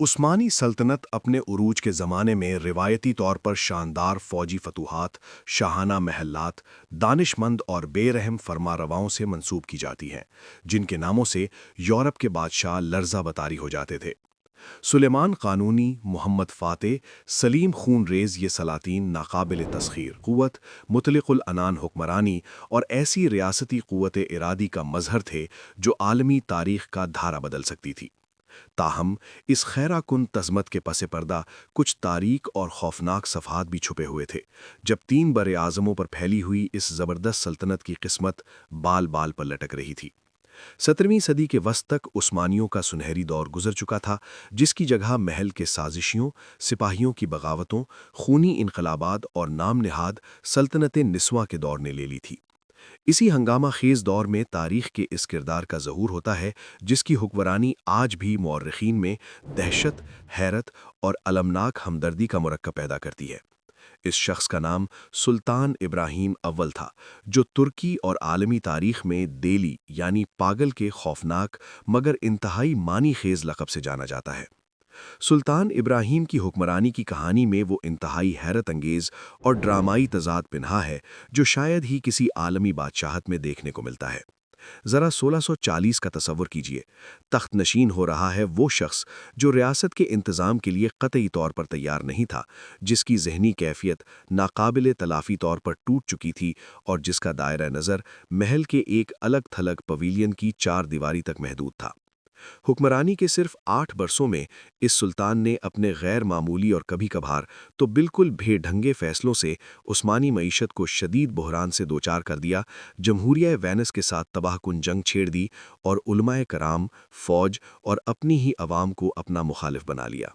عثمانی سلطنت اپنے عروج کے زمانے میں روایتی طور پر شاندار فوجی فتوحات، شاہانہ محلات، دانش مند اور بے رحم فرما رواؤں سے منسوب کی جاتی ہیں، جن کے ناموں سے یورپ کے بادشاہ لرزہ بطاری ہو جاتے تھے۔ سلیمان قانونی، محمد فاتح، سلیم خون ریز یہ سلاطین ناقابل تسخیر قوت، مطلق العنان حکمرانی اور ایسی ریاستی قوت ارادی کا مظہر تھے جو عالمی تاریخ کا دھارا بدل سکتی تھی۔ تاہم اس خیرہ کن تزمت کے پس پردہ کچھ تاریک اور خوفناک صفحات بھی چھپے ہوئے تھے، جب تین بر اعظموں پر پھیلی ہوئی اس زبردست سلطنت کی قسمت بال بال پر لٹک رہی تھی۔ 17ویں صدی کے وسط تک عثمانیوں کا سنہری دور گزر چکا تھا، جس کی جگہ محل کے سازشیوں، سپاہیوں کی بغاوتوں، خونی انقلابات اور نام نہاد سلطنت نسواں کے دور نے لے لی تھی۔ اسی ہنگامہ خیز دور میں تاریخ کے اس کردار کا ظہور ہوتا ہے جس کی حکمرانی آج بھی مورخین میں دہشت، حیرت اور المناک ہمدردی کا مرکب پیدا کرتی ہے۔ اس شخص کا نام سلطان ابراہیم اول تھا، جو ترکی اور عالمی تاریخ میں دیلی یعنی پاگل کے خوفناک مگر انتہائی معنی خیز لقب سے جانا جاتا ہے۔ سلطان ابراہیم کی حکمرانی کی کہانی میں وہ انتہائی حیرت انگیز اور ڈرامائی تضاد پنہا ہے جو شاید ہی کسی عالمی بادشاہت میں دیکھنے کو ملتا ہے۔ ذرا 1640 کا تصور کیجئے، تخت نشین ہو رہا ہے وہ شخص جو ریاست کے انتظام کے لیے قطعی طور پر تیار نہیں تھا، جس کی ذہنی کیفیت ناقابل تلافی طور پر ٹوٹ چکی تھی اور جس کا دائرہ نظر محل کے ایک الگ تھلگ پویلین کی چار دیواری تک محدود تھا۔ حکمرانی کے صرف 8 برسوں میں اس سلطان نے اپنے غیر معمولی اور کبھی کبھار تو بالکل بے ڈھنگے فیصلوں سے عثمانی معیشت کو شدید بحران سے دوچار کر دیا، جمہوریہ وینس کے ساتھ تباہ کن جنگ چھیڑ دی اور علماء کرام، فوج اور اپنی ہی عوام کو اپنا مخالف بنا لیا۔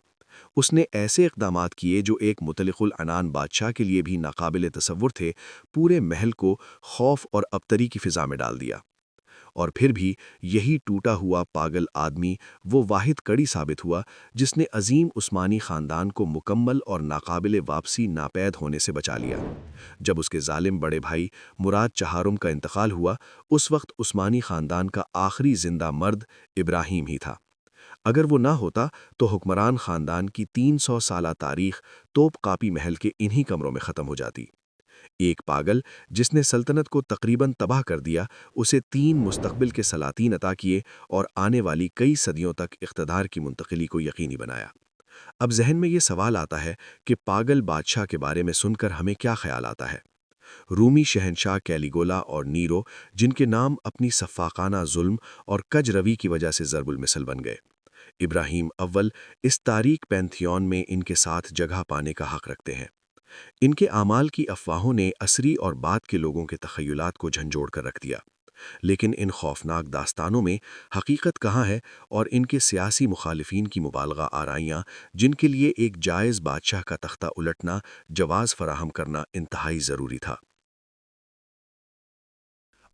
اس نے ایسے اقدامات کیے جو ایک مطلق العنان بادشاہ کے لیے بھی ناقابل تصور تھے، پورے محل کو خوف اور ابتری کی فضا میں ڈال دیا۔ اور پھر بھی یہی ٹوٹا ہوا پاگل آدمی وہ واحد کڑی ثابت ہوا جس نے عظیم عثمانی خاندان کو مکمل اور ناقابل واپسی ناپید ہونے سے بچا لیا۔ جب اس کے ظالم بڑے بھائی مراد چہارم کا انتقال ہوا، اس وقت عثمانی خاندان کا آخری زندہ مرد ابراہیم ہی تھا۔ اگر وہ نہ ہوتا تو حکمران خاندان کی 300 سالہ تاریخ توپ قاپی محل کے انہی کمروں میں ختم ہو جاتی۔ ایک پاگل جس نے سلطنت کو تقریباً تباہ کر دیا، اسے 3 مستقبل کے سلاطین عطا کیے اور آنے والی کئی صدیوں تک اقتدار کی منتقلی کو یقینی بنایا۔ اب ذہن میں یہ سوال آتا ہے کہ پاگل بادشاہ کے بارے میں سن کر ہمیں کیا خیال آتا ہے؟ رومی شہنشاہ کیلیگولا اور نیرو، جن کے نام اپنی سفاقانہ ظلم اور کج روی کی وجہ سے ضرب المثل بن گئے۔ ابراہیم اول اس تاریک پینتھیون میں ان کے ساتھ جگہ پانے کا حق رکھتے ہیں۔ ان کے اعمال کی افواہوں نے عصری اور بعد کے لوگوں کے تخیلات کو جھنجھوڑ کر رکھ دیا، لیکن ان خوفناک داستانوں میں حقیقت کہاں ہے اور ان کے سیاسی مخالفین کی مبالغہ آرائیاں جن کے لیے ایک جائز بادشاہ کا تختہ الٹنا جواز فراہم کرنا انتہائی ضروری تھا۔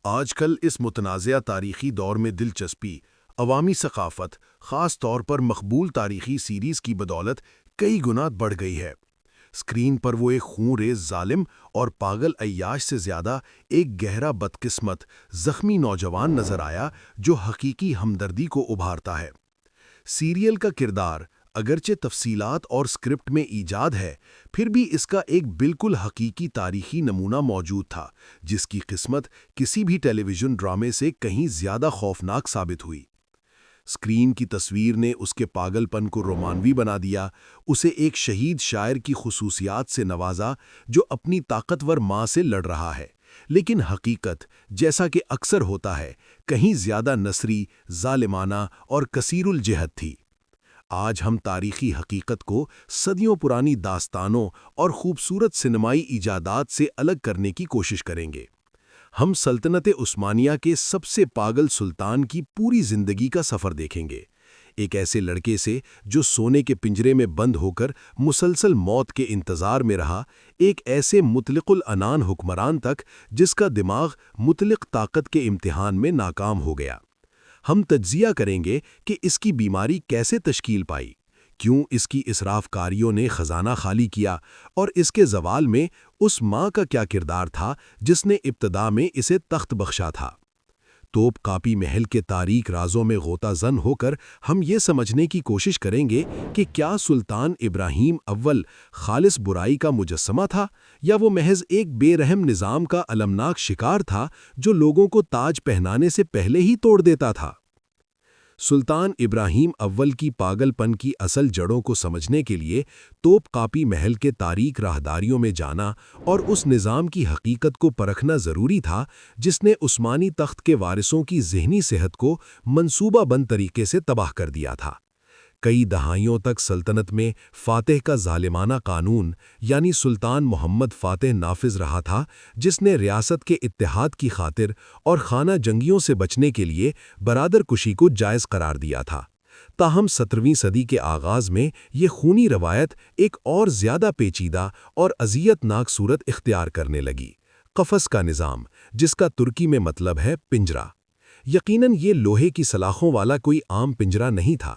آج کل اس متنازعہ تاریخی دور میں دلچسپی عوامی ثقافت، خاص طور پر مقبول تاریخی سیریز کی بدولت کئی گنا بڑھ گئی ہے۔ اسکرین پر وہ ایک خون ریز ظالم اور پاگل عیاش سے زیادہ ایک گہرا بدقسمت، زخمی نوجوان نظر آیا جو حقیقی ہمدردی کو ابھارتا ہے۔ سیریل کا کردار اگرچہ تفصیلات اور اسکرپٹ میں ایجاد ہے، پھر بھی اس کا ایک بالکل حقیقی تاریخی نمونہ موجود تھا جس کی قسمت کسی بھی ٹیلی ویژن ڈرامے سے کہیں زیادہ خوفناک ثابت ہوئی۔ اسکرین کی تصویر نے اس کے پاگل پن کو رومانوی بنا دیا، اسے ایک شہید شاعر کی خصوصیات سے نوازا جو اپنی طاقتور ماں سے لڑ رہا ہے، لیکن حقیقت، جیسا کہ اکثر ہوتا ہے، کہیں زیادہ نثری، ظالمانہ اور کثیر الجہت تھی۔ آج ہم تاریخی حقیقت کو صدیوں پرانی داستانوں اور خوبصورت سینمائی ایجادات سے الگ کرنے کی کوشش کریں گے۔ ہم سلطنت عثمانیہ کے سب سے پاگل سلطان کی پوری زندگی کا سفر دیکھیں گے، ایک ایسے لڑکے سے جو سونے کے پنجرے میں بند ہو کر مسلسل موت کے انتظار میں رہا، ایک ایسے مطلق العنان حکمران تک جس کا دماغ مطلق طاقت کے امتحان میں ناکام ہو گیا۔ ہم تجزیہ کریں گے کہ اس کی بیماری کیسے تشکیل پائی، کیوں اس کی اسراف کاریوں نے خزانہ خالی کیا، اور اس کے زوال میں اس ماں کا کیا کردار تھا جس نے ابتدا میں اسے تخت بخشا تھا۔ توپ کاپی محل کے تاریک رازوں میں غوطہ زن ہو کر ہم یہ سمجھنے کی کوشش کریں گے کہ کیا سلطان ابراہیم اول خالص برائی کا مجسمہ تھا یا وہ محض ایک بے رحم نظام کا المناک شکار تھا جو لوگوں کو تاج پہنانے سے پہلے ہی توڑ دیتا تھا۔ سلطان ابراہیم اول کی پاگل پن کی اصل جڑوں کو سمجھنے کے لیے توپ کاپی محل کے تاریک راہداریوں میں جانا اور اس نظام کی حقیقت کو پرکھنا ضروری تھا جس نے عثمانی تخت کے وارثوں کی ذہنی صحت کو منصوبہ بند طریقے سے تباہ کر دیا تھا۔ کئی دہائیوں تک سلطنت میں فاتح کا ظالمانہ قانون یعنی سلطان محمد فاتح نافذ رہا تھا، جس نے ریاست کے اتحاد کی خاطر اور خانہ جنگیوں سے بچنے کے لیے برادر کشی کو جائز قرار دیا تھا۔ تاہم 17ویں صدی کے آغاز میں یہ خونی روایت ایک اور زیادہ پیچیدہ اور اذیت ناک صورت اختیار کرنے لگی: قفس کا نظام، جس کا ترکی میں مطلب ہے پنجرہ۔ یقیناً یہ لوہے کی سلاخوں والا کوئی عام پنجرہ نہیں تھا۔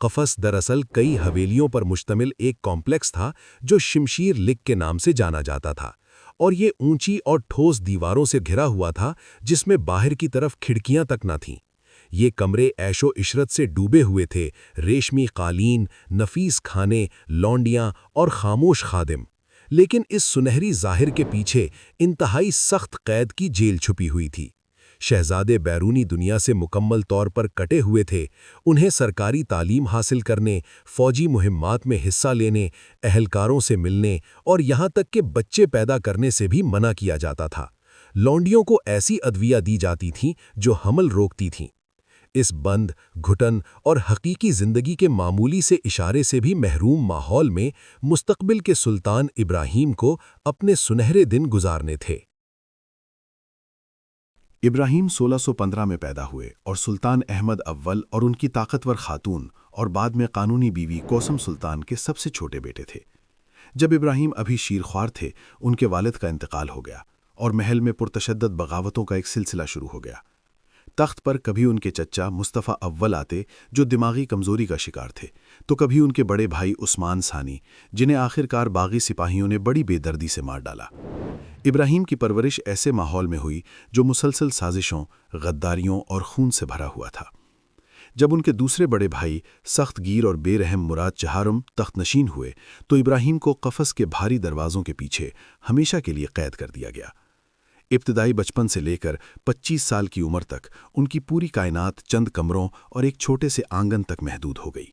قفس دراصل کئی حویلیوں پر مشتمل ایک کمپلیکس تھا جو شمشیر لک کے نام سے جانا جاتا تھا، اور یہ اونچی اور ٹھوس دیواروں سے گھرا ہوا تھا جس میں باہر کی طرف کھڑکیاں تک نہ تھیں۔ یہ کمرے عیش و عشرت سے ڈوبے ہوئے تھے: ریشمی قالین، نفیس کھانے، لونڈیاں اور خاموش خادم۔ لیکن اس سنہری ظاہر کے پیچھے انتہائی سخت قید کی جیل چھپی ہوئی تھی۔ شہزادے بیرونی دنیا سے مکمل طور پر کٹے ہوئے تھے۔ انہیں سرکاری تعلیم حاصل کرنے، فوجی مہمات میں حصہ لینے، اہلکاروں سے ملنے اور یہاں تک کہ بچے پیدا کرنے سے بھی منع کیا جاتا تھا۔ لونڈیوں کو ایسی ادویہ دی جاتی تھیں جو حمل روکتی تھیں۔ اس بند، گھٹن اور حقیقی زندگی کے معمولی سے اشارے سے بھی محروم ماحول میں مستقبل کے سلطان ابراہیم کو اپنے سنہرے دن گزارنے تھے۔ ابراہیم 1615 میں پیدا ہوئے اور سلطان احمد اول اور ان کی طاقتور خاتون اور بعد میں قانونی بیوی کوسم سلطان کے سب سے چھوٹے بیٹے تھے۔ جب ابراہیم ابھی شیرخوار تھے، ان کے والد کا انتقال ہو گیا اور محل میں پرتشدد بغاوتوں کا ایک سلسلہ شروع ہو گیا۔ تخت پر کبھی ان کے چچا مصطفیٰ اول آتے جو دماغی کمزوری کا شکار تھے، تو کبھی ان کے بڑے بھائی عثمان ثانی، جنہیں آخرکار باغی سپاہیوں نے بڑی بے دردی سے مار ڈالا۔ ابراہیم کی پرورش ایسے ماحول میں ہوئی جو مسلسل سازشوں، غداریوں اور خون سے بھرا ہوا تھا۔ جب ان کے دوسرے بڑے بھائی سخت گیر اور بے رحم مراد چہارم تخت نشین ہوئے تو ابراہیم کو قفس کے بھاری دروازوں کے پیچھے ہمیشہ کے لیے قید کر دیا گیا۔ ابتدائی بچپن سے لے کر 25 سال کی عمر تک ان کی پوری کائنات چند کمروں اور ایک چھوٹے سے آنگن تک محدود ہو گئی۔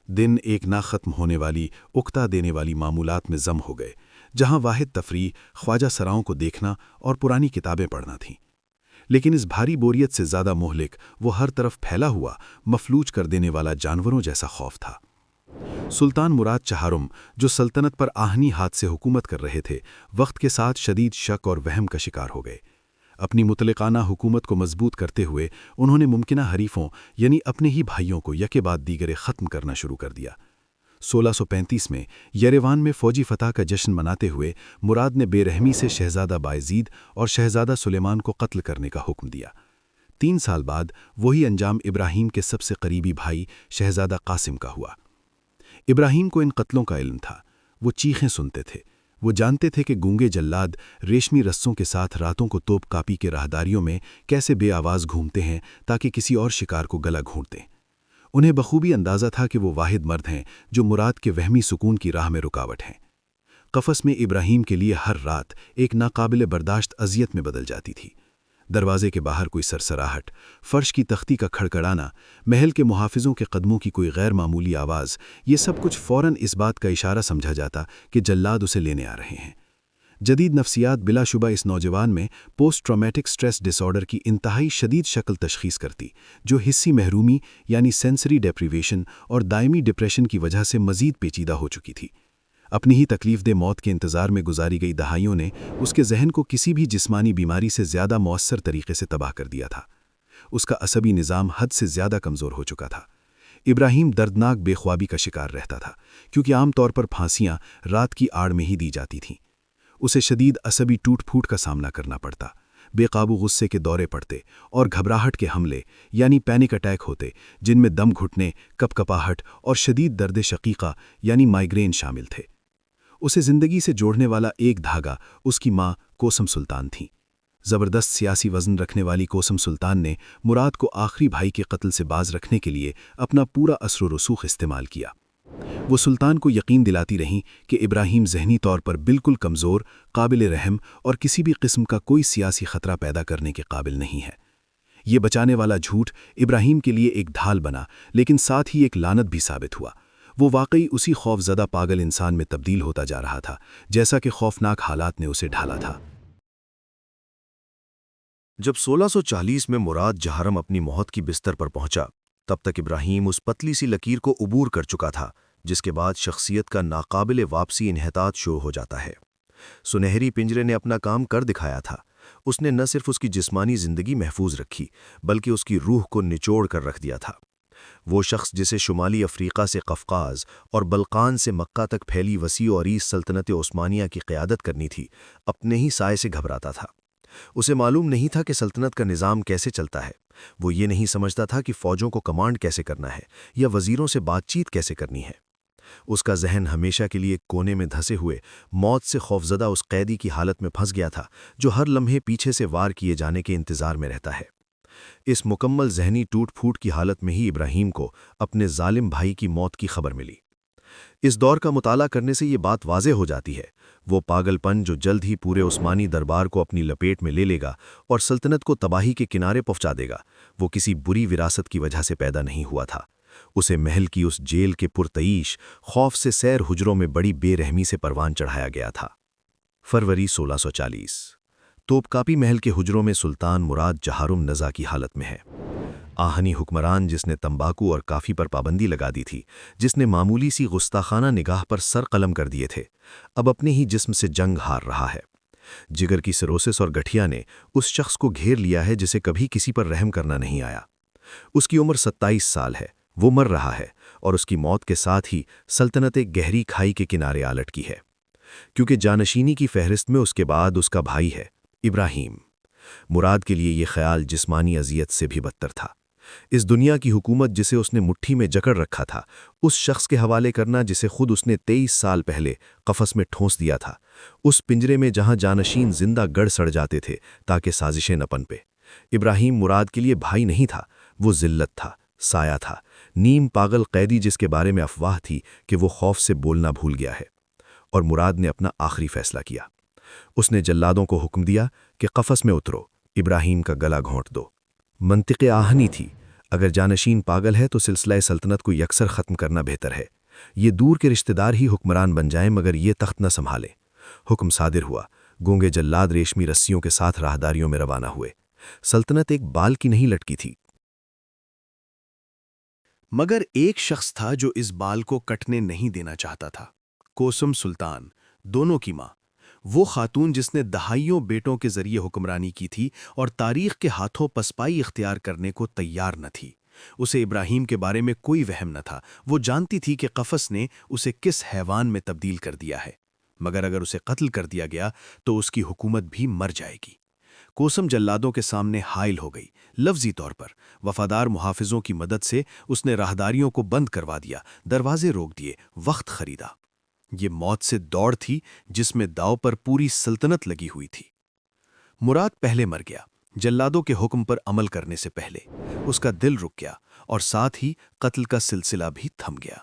دن ایک نہ ختم ہونے والی، اکتا دینے والی معمولات میں ضم ہو گئے، جہاں واحد تفریح خواجہ سراؤں کو دیکھنا اور پرانی کتابیں پڑھنا تھیں۔ لیکن اس بھاری بوریت سے زیادہ مہلک وہ ہر طرف پھیلا ہوا، مفلوج کر دینے والا جانوروں جیسا خوف تھا۔ سلطان مراد چہارم، جو سلطنت پر آہنی ہاتھ سے حکومت کر رہے تھے، وقت کے ساتھ شدید شک اور وہم کا شکار ہو گئے۔ اپنی مطلقانہ حکومت کو مضبوط کرتے ہوئے انہوں نے ممکنہ حریفوں یعنی اپنے ہی بھائیوں کو یکے بعد دیگرے ختم کرنا شروع کر دیا۔ 1635 میں یریوان میں فوجی فتح کا جشن مناتے ہوئے مراد نے بے رحمی سے شہزادہ بایزید اور شہزادہ سلیمان کو قتل کرنے کا حکم دیا۔ 3 سال بعد وہی انجام ابراہیم کے سب سے قریبی بھائی شہزادہ قاسم کا ہوا۔ ابراہیم کو ان قتلوں کا علم تھا۔ وہ چیخیں سنتے تھے۔ وہ جانتے تھے کہ گونگے جلاد ریشمی رسوں کے ساتھ راتوں کو توپ کاپی کے راہداریوں میں کیسے بے آواز گھومتے ہیں تاکہ کسی اور شکار کو گلا گھونٹ دیں۔ انہیں بخوبی اندازہ تھا کہ وہ واحد مرد ہیں جو مراد کے وہمی سکون کی راہ میں رکاوٹ ہیں۔ قفس میں ابراہیم کے لیے ہر رات ایک ناقابل برداشت اذیت میں بدل جاتی تھی۔ دروازے کے باہر کوئی سرسراہٹ، فرش کی تختی کا کھڑکھڑانا، محل کے محافظوں کے قدموں کی کوئی غیر معمولی آواز، یہ سب کچھ فوراً اس بات کا اشارہ سمجھا جاتا کہ جلاد اسے لینے آ رہے ہیں۔ جدید نفسیات بلا شبہ اس نوجوان میں پوسٹ ٹرامیٹک سٹریس ڈس آرڈر کی انتہائی شدید شکل تشخیص کرتی، جو حسی محرومی یعنی سینسری ڈیپریویشن اور دائمی ڈپریشن کی وجہ سے مزید پیچیدہ ہو چکی تھی۔ اپنی ہی تکلیف دہ موت کے انتظار میں گزاری گئی دہائیوں نے اس کے ذہن کو کسی بھی جسمانی بیماری سے زیادہ مؤثر طریقے سے تباہ کر دیا تھا۔ اس کا عصبی نظام حد سے زیادہ کمزور ہو چکا تھا۔ ابراہیم دردناک بے خوابی کا شکار رہتا تھا، کیونکہ عام طور پر پھانسیاں رات کی آڑ میں ہی دی جاتی تھیں۔ اسے شدید عصبی ٹوٹ پھوٹ کا سامنا کرنا پڑتا، بے قابو غصے کے دورے پڑتے اور گھبراہٹ کے حملے یعنی پینک اٹیک ہوتے، جن میں دم گھٹنے، کپ کپاہٹ اور شدید درد شقیقہ یعنی مائیگرین شامل تھے۔ اسے زندگی سے جوڑنے والا ایک دھاگا اس کی ماں کوسم سلطان تھیں۔ زبردست سیاسی وزن رکھنے والی کوسم سلطان نے مراد کو آخری بھائی کے قتل سے باز رکھنے کے لیے اپنا پورا اثر و رسوخ استعمال کیا۔ وہ سلطان کو یقین دلاتی رہیں کہ ابراہیم ذہنی طور پر بالکل کمزور، قابل رحم اور کسی بھی قسم کا کوئی سیاسی خطرہ پیدا کرنے کے قابل نہیں ہے۔ یہ بچانے والا جھوٹ ابراہیم کے لیے ایک ڈھال بنا، لیکن ساتھ ہی ایک لعنت بھی ثابت ہوا۔ وہ واقعی اسی خوف زدہ پاگل انسان میں تبدیل ہوتا جا رہا تھا جیسا کہ خوفناک حالات نے اسے ڈھالا تھا۔ جب 1640 میں مراد جہرم اپنی موت کی بستر پر پہنچا، تب تک ابراہیم اس پتلی سی لکیر کو عبور کر چکا تھا جس کے بعد شخصیت کا ناقابل واپسی انحطاط شروع ہو جاتا ہے۔ سنہری پنجرے نے اپنا کام کر دکھایا تھا۔ اس نے نہ صرف اس کی جسمانی زندگی محفوظ رکھی بلکہ اس کی روح کو نچوڑ کر رکھ دیا تھا۔ وہ شخص جسے شمالی افریقہ سے قفقاز اور بلقان سے مکہ تک پھیلی وسیع و عریض سلطنت عثمانیہ کی قیادت کرنی تھی، اپنے ہی سائے سے گھبراتا تھا۔ اسے معلوم نہیں تھا کہ سلطنت کا نظام کیسے چلتا ہے۔ وہ یہ نہیں سمجھتا تھا کہ فوجوں کو کمانڈ کیسے کرنا ہے یا وزیروں سے بات چیت کیسے کرنی ہے۔ اس کا ذہن ہمیشہ کے لیے کونے میں دھسے ہوئے موت سے خوفزدہ اس قیدی کی حالت میں پھنس گیا تھا جو ہر لمحے پیچھے سے وار کیے جانے کے انتظار میں رہتا ہے۔ اس مکمل ذہنی ٹوٹ پھوٹ کی حالت میں ہی ابراہیم کو اپنے ظالم بھائی کی موت کی خبر ملی۔ اس دور کا مطالعہ کرنے سے یہ بات واضح ہو جاتی ہے، وہ پاگل پن جو جلد ہی پورے عثمانی دربار کو اپنی لپیٹ میں لے لے گا اور سلطنت کو تباہی کے کنارے پہنچا دے گا، وہ کسی بری وراثت کی وجہ سے پیدا نہیں ہوا تھا۔ اسے محل کی اس جیل کے پرتعیش خوف سے سیر حجروں میں بڑی بے رحمی سے پروان چڑھایا گیا تھا۔ فروری 1640 توپکاپی محل کے حجروں میں سلطان مراد جہارم نزا کی حالت میں ہے۔ آہنی حکمران جس نے تمباکو اور کافی پر پابندی لگا دی تھی، جس نے معمولی سی گستاخانہ نگاہ پر سر قلم کر دیے تھے، اب اپنے ہی جسم سے جنگ ہار رہا ہے۔ جگر کی سروسس اور گٹھیا نے اس شخص کو گھیر لیا ہے جسے کبھی کسی پر رحم کرنا نہیں آیا۔ اس کی عمر 27 سال ہے، وہ مر رہا ہے اور اس کی موت کے ساتھ ہی سلطنت ایک گہری کھائی کے کنارے آ لٹکی ہے، کیونکہ جانشینی کی فہرست میں اس کے بعد اس کا بھائی ہے، ابراہیم۔ مراد کے لیے یہ خیال جسمانی اذیت سے بھی بدتر تھا۔ اس دنیا کی حکومت جسے اس نے مٹھی میں جکڑ رکھا تھا، اس شخص کے حوالے کرنا جسے خود اس نے 23 سال پہلے قفس میں ٹھونس دیا تھا، اس پنجرے میں جہاں جانشین زندہ گڑ سڑ جاتے تھے تاکہ سازشیں نہ پن پے۔ ابراہیم مراد کے لیے بھائی نہیں تھا، وہ ذلت تھا، سایہ تھا، نیم پاگل قیدی جس کے بارے میں افواہ تھی کہ وہ خوف سے بولنا بھول گیا ہے۔ اور مراد نے اپنا آخری فیصلہ کیا۔ اس نے جلادوں کو حکم دیا کہ قفس میں اترو، ابراہیم کا گلا گھونٹ دو۔ منطق آہنی تھی، اگر جانشین پاگل ہے تو سلسلہ سلطنت کو یکسر ختم کرنا بہتر ہے۔ یہ دور کے رشتہ دار ہی حکمران بن جائیں مگر یہ تخت نہ سنبھالے۔ حکم صادر ہوا، گونگے جلاد ریشمی رسیوں کے ساتھ راہداریوں میں روانہ ہوئے۔ سلطنت ایک بال کی نہیں لٹکی تھی، مگر ایک شخص تھا جو اس بال کو کٹنے نہیں دینا چاہتا تھا، کوسم سلطان، دونوں کی ماں، وہ خاتون جس نے دہائیوں بیٹوں کے ذریعے حکمرانی کی تھی اور تاریخ کے ہاتھوں پسپائی اختیار کرنے کو تیار نہ تھی۔ اسے ابراہیم کے بارے میں کوئی وہم نہ تھا، وہ جانتی تھی کہ قفس نے اسے کس حیوان میں تبدیل کر دیا ہے، مگر اگر اسے قتل کر دیا گیا تو اس کی حکومت بھی مر جائے گی۔ کوسم جلادوں کے سامنے حائل ہو گئی، لفظی طور پر۔ وفادار محافظوں کی مدد سے اس نے راہداریوں کو بند کروا دیا، دروازے روک دیے، وقت خریدا۔ یہ موت سے دوڑ تھی جس میں داؤ پر پوری سلطنت لگی ہوئی تھی۔ مراد پہلے مر گیا، جلادوں کے حکم پر عمل کرنے سے پہلے۔ اس کا دل رک گیا اور ساتھ ہی قتل کا سلسلہ بھی تھم گیا۔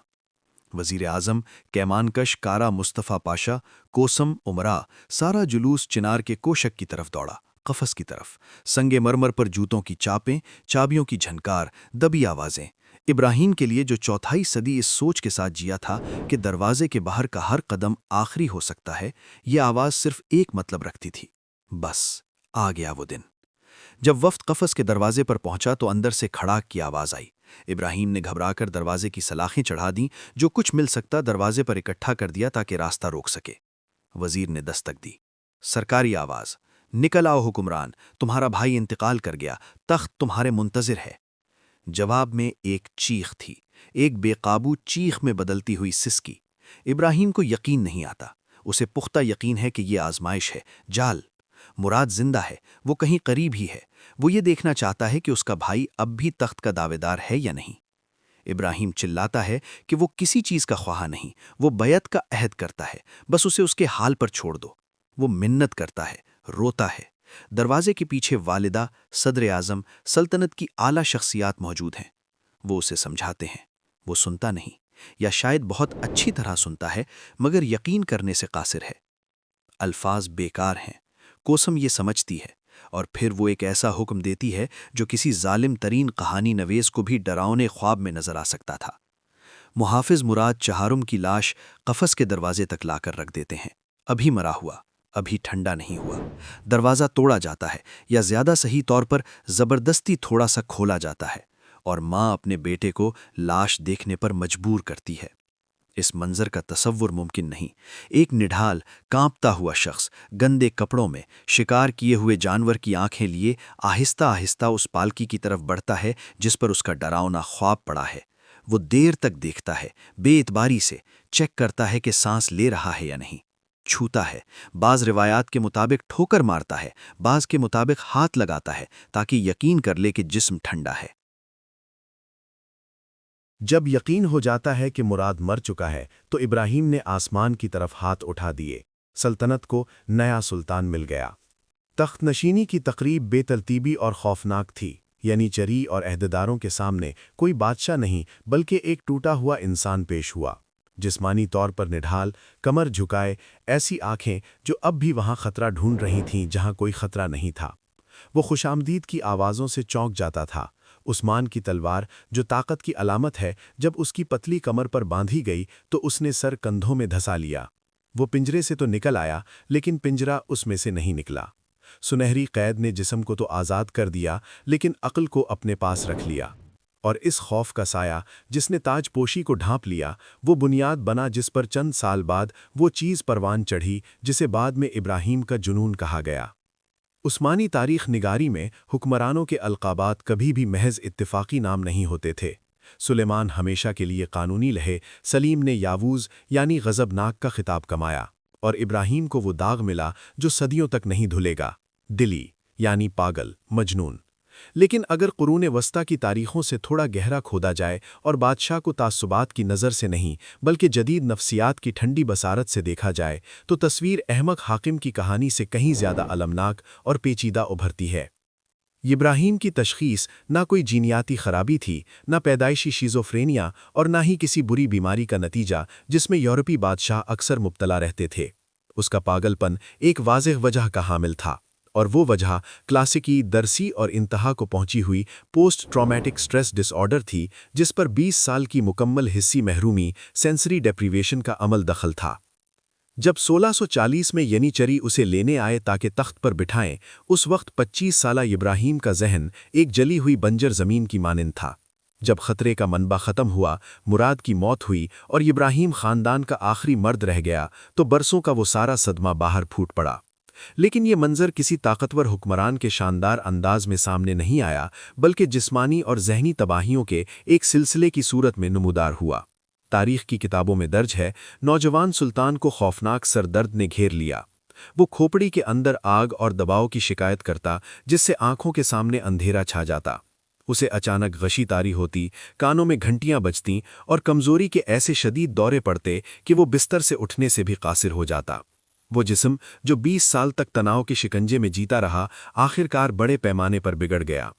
وزیر اعظم، کیمانکش کارا مصطفیٰ پاشا، کوسم، امراء، سارا جلوس چنار کے کوشک کی طرف دوڑا، قفس کی طرف۔ سنگ مرمر پر جوتوں کی چاپیں، چابیوں کی جھنکار، دبی آوازیں۔ ابراہیم کے لیے جو چوتھائی صدی اس سوچ کے ساتھ جیا تھا کہ دروازے کے باہر کا ہر قدم آخری ہو سکتا ہے، یہ آواز صرف ایک مطلب رکھتی تھی، بس آ گیا وہ دن۔ جب وفد قفس کے دروازے پر پہنچا تو اندر سے کھڑاک کی آواز آئی۔ ابراہیم نے گھبرا کر دروازے کی سلاخیں چڑھا دیں، جو کچھ مل سکتا دروازے پر اکٹھا کر دیا تاکہ راستہ روک سکے۔ وزیر نے دستک دی، سرکاری آواز، نکل آؤ حکمران، تمہارا بھائی انتقال کر گیا، تخت تمہارے منتظر ہے۔ جواب میں ایک چیخ تھی، ایک بے قابو چیخ میں بدلتی ہوئی سسکی۔ ابراہیم کو یقین نہیں آتا، اسے پختہ یقین ہے کہ یہ آزمائش ہے، جال۔ مراد زندہ ہے، وہ کہیں قریب ہی ہے، وہ یہ دیکھنا چاہتا ہے کہ اس کا بھائی اب بھی تخت کا دعویدار ہے یا نہیں۔ ابراہیم چلاتا ہے کہ وہ کسی چیز کا خواہاں نہیں، وہ بیعت کا عہد کرتا ہے، بس اسے اس کے حال پر چھوڑ دو۔ وہ منت کرتا ہے، روتا ہے، دروازے کے پیچھے والدہ، صدر اعظم، سلطنت کی اعلیٰ شخصیات موجود ہیں۔ وہ اسے سمجھاتے ہیں، وہ سنتا نہیں، یا شاید بہت اچھی طرح سنتا ہے مگر یقین کرنے سے قاصر ہے۔ الفاظ بیکار ہیں، کوسم یہ سمجھتی ہے، اور پھر وہ ایک ایسا حکم دیتی ہے جو کسی ظالم ترین کہانی نویس کو بھی ڈراؤنے خواب میں نظر آ سکتا تھا۔ محافظ مراد چہارم کی لاش قفس کے دروازے تک لا کر رکھ دیتے ہیں۔ ابھی مرا ہوا، ابھی ٹھنڈا نہیں ہوا۔ دروازہ توڑا جاتا ہے، یا زیادہ صحیح طور پر زبردستی تھوڑا سا کھولا جاتا ہے، اور ماں اپنے بیٹے کو لاش دیکھنے پر مجبور کرتی ہے۔ اس منظر کا تصور ممکن نہیں۔ ایک نڈھال، کانپتا ہوا شخص گندے کپڑوں میں شکار کیے ہوئے جانور کی آنکھیں لیے آہستہ آہستہ اس پالکی کی طرف بڑھتا ہے جس پر اس کا ڈراؤنا خواب پڑا ہے۔ وہ دیر تک دیکھتا ہے، بے اعتباری سے چیک کرتا ہے کہ سانس لے رہا ہے یا نہیں، چھوتا ہے، بعض روایات کے مطابق ٹھوکر مارتا ہے، بعض کے مطابق ہاتھ لگاتا ہے تاکہ یقین کر لے کہ جسم ٹھنڈا ہے۔ جب یقین ہو جاتا ہے کہ مراد مر چکا ہے تو ابراہیم نے آسمان کی طرف ہاتھ اٹھا دیے۔ سلطنت کو نیا سلطان مل گیا۔ تخت نشینی کی تقریب بے ترتیبی اور خوفناک تھی، یعنی چری اور عہدیداروں کے سامنے کوئی بادشاہ نہیں بلکہ ایک ٹوٹا ہوا انسان پیش ہوا، جسمانی طور پر نڈھال، کمر جھکائے، ایسی آنکھیں جو اب بھی وہاں خطرہ ڈھونڈ رہی تھیں جہاں کوئی خطرہ نہیں تھا۔ وہ خوشامدید کی آوازوں سے چونک جاتا تھا۔ عثمان کی تلوار، جو طاقت کی علامت ہے، جب اس کی پتلی کمر پر باندھی گئی تو اس نے سر کندھوں میں دھسا لیا۔ وہ پنجرے سے تو نکل آیا، لیکن پنجرہ اس میں سے نہیں نکلا۔ سنہری قید نے جسم کو تو آزاد کر دیا، لیکن عقل کو اپنے پاس رکھ لیا۔ اور اس خوف کا سایہ جس نے تاج پوشی کو ڈھانپ لیا، وہ بنیاد بنا جس پر چند سال بعد وہ چیز پروان چڑھی جسے بعد میں ابراہیم کا جنون کہا گیا۔ عثمانی تاریخ نگاری میں حکمرانوں کے القابات کبھی بھی محض اتفاقی نام نہیں ہوتے تھے۔ سلیمان ہمیشہ کے لیے قانونی رہے، سلیم نے یاووز یعنی غضبناک کا خطاب کمایا، اور ابراہیم کو وہ داغ ملا جو صدیوں تک نہیں دھلے گا، دلی یعنی پاگل، مجنون۔ لیکن اگر قرون وسطیٰ کی تاریخوں سے تھوڑا گہرا کھودا جائے اور بادشاہ کو تعصبات کی نظر سے نہیں بلکہ جدید نفسیات کی ٹھنڈی بصارت سے دیکھا جائے تو تصویر احمق حاکم کی کہانی سے کہیں زیادہ المناک اور پیچیدہ ابھرتی ہے۔ ابراہیم کی تشخیص نہ کوئی جینیاتی خرابی تھی، نہ پیدائشی شیزوفرینیا، اور نہ ہی کسی بری بیماری کا نتیجہ جس میں یورپی بادشاہ اکثر مبتلا رہتے تھے۔ اس کا پاگل پن ایک واضح وجہ کا حامل تھا، اور وہ وجہ کلاسیکی، درسی اور انتہا کو پہنچی ہوئی پوسٹ ٹرامیٹک سٹریس ڈس آرڈر تھی، جس پر 20 سال کی مکمل حسی محرومی، سینسری ڈیپریویشن کا عمل دخل تھا۔ جب 1640 میں ینیچری اسے لینے آئے تاکہ تخت پر بٹھائیں، اس وقت 25 سالہ ابراہیم کا ذہن ایک جلی ہوئی بنجر زمین کی مانند تھا۔ جب خطرے کا منبع ختم ہوا، مراد کی موت ہوئی اور ابراہیم خاندان کا آخری مرد رہ گیا، تو برسوں کا وہ سارا صدمہ باہر پھوٹ پڑا۔ لیکن یہ منظر کسی طاقتور حکمران کے شاندار انداز میں سامنے نہیں آیا، بلکہ جسمانی اور ذہنی تباہیوں کے ایک سلسلے کی صورت میں نمودار ہوا۔ تاریخ کی کتابوں میں درج ہے، نوجوان سلطان کو خوفناک سر درد نے گھیر لیا۔ وہ کھوپڑی کے اندر آگ اور دباؤ کی شکایت کرتا، جس سے آنکھوں کے سامنے اندھیرا چھا جاتا۔ اسے اچانک غشی طاری ہوتی، کانوں میں گھنٹیاں بجتیں، اور کمزوری کے ایسے شدید دورے پڑتے کہ وہ بستر سے اٹھنے سے بھی قاصر ہو جاتا۔ وہ جسم جو 20 سال تک تناؤ کے شکنجے میں جیتا رہا، آخرکار بڑے پیمانے پر بگڑ گیا۔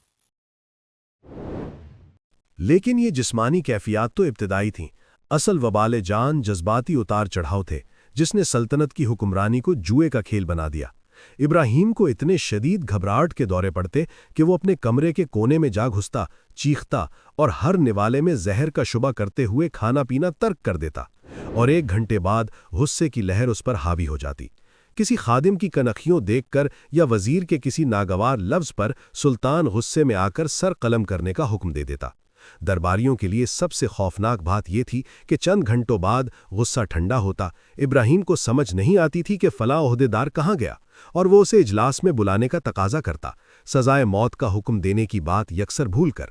لیکن یہ جسمانی کیفیات تو ابتدائی تھیں۔ اصل وبال جان جذباتی اتار چڑھاؤ تھے، جس نے سلطنت کی حکمرانی کو جوئے کا کھیل بنا دیا۔ ابراہیم کو اتنے شدید گھبراہٹ کے دورے پڑتے کہ وہ اپنے کمرے کے کونے میں جا گھستا، چیختا اور ہر نوالے میں زہر کا شبہ کرتے ہوئے کھانا پینا ترک کر دیتا، اور 1 گھنٹے بعد غصے کی لہر اس پر حاوی ہو جاتی۔ کسی خادم کی کنکھیوں دیکھ کر یا وزیر کے کسی ناگوار لفظ پر سلطان غصے میں آ کر سر قلم کرنے کا حکم دے دیتا۔ درباریوں کے لیے سب سے خوفناک بات یہ تھی کہ چند گھنٹوں بعد غصہ ٹھنڈا ہوتا، ابراہیم کو سمجھ نہیں آتی تھی کہ فلاں عہدیدار کہاں گیا، اور وہ اسے اجلاس میں بلانے کا تقاضا کرتا، سزائے موت کا حکم دینے کی بات یکسر بھول کر۔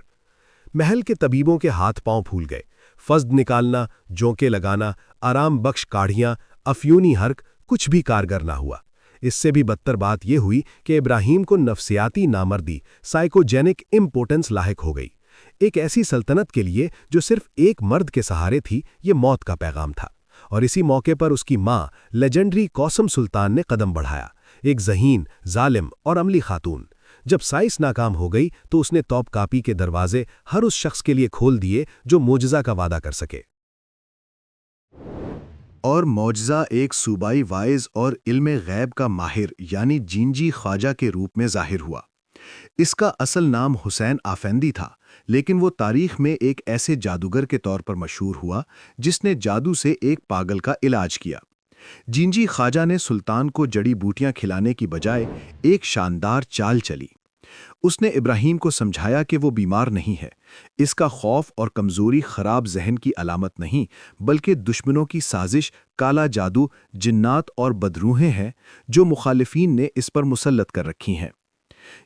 محل کے طبیبوں کے ہاتھ پاؤں پھول گئے۔ فسد نکالنا، جونکے لگانا، آرام بخش کاڑھیاں، افیونی حرک، کچھ بھی کارگر نہ ہوا۔ اس سے بھی بدتر بات یہ ہوئی کہ ابراہیم کو نفسیاتی نامردی، سائیکوجینک امپوٹنس لاحق ہو گئی۔ ایک ایسی سلطنت کے لیے جو صرف ایک مرد کے سہارے تھی، یہ موت کا پیغام تھا، اور اسی موقع پر اس کی ماں لیجنڈری کوسم سلطان نے قدم بڑھایا۔ ایک ذہین، ظالم اور عملی خاتون۔ جب سائنس ناکام ہو گئی تو اس نے توپ کاپی کے دروازے ہر اس شخص کے لیے کھول دیے جو معجزہ کا وعدہ کر سکے۔ اور معجزہ ایک صوبائی وائز اور علم غیب کا ماہر یعنی جینجی خواجہ کے روپ میں ظاہر ہوا۔ اس کا اصل نام حسین آفندی تھا، لیکن وہ تاریخ میں ایک ایسے جادوگر کے طور پر مشہور ہوا جس نے جادو سے ایک پاگل کا علاج کیا۔ جینجی خواجہ نے سلطان کو جڑی بوٹیاں کھلانے کی بجائے ایک شاندار چال چلی۔ اس نے ابراہیم کو سمجھایا کہ وہ بیمار نہیں ہے، اس کا خوف اور کمزوری خراب ذہن کی علامت نہیں بلکہ دشمنوں کی سازش، کالا جادو، جنات اور بدروحیں ہیں جو مخالفین نے اس پر مسلط کر رکھی ہیں۔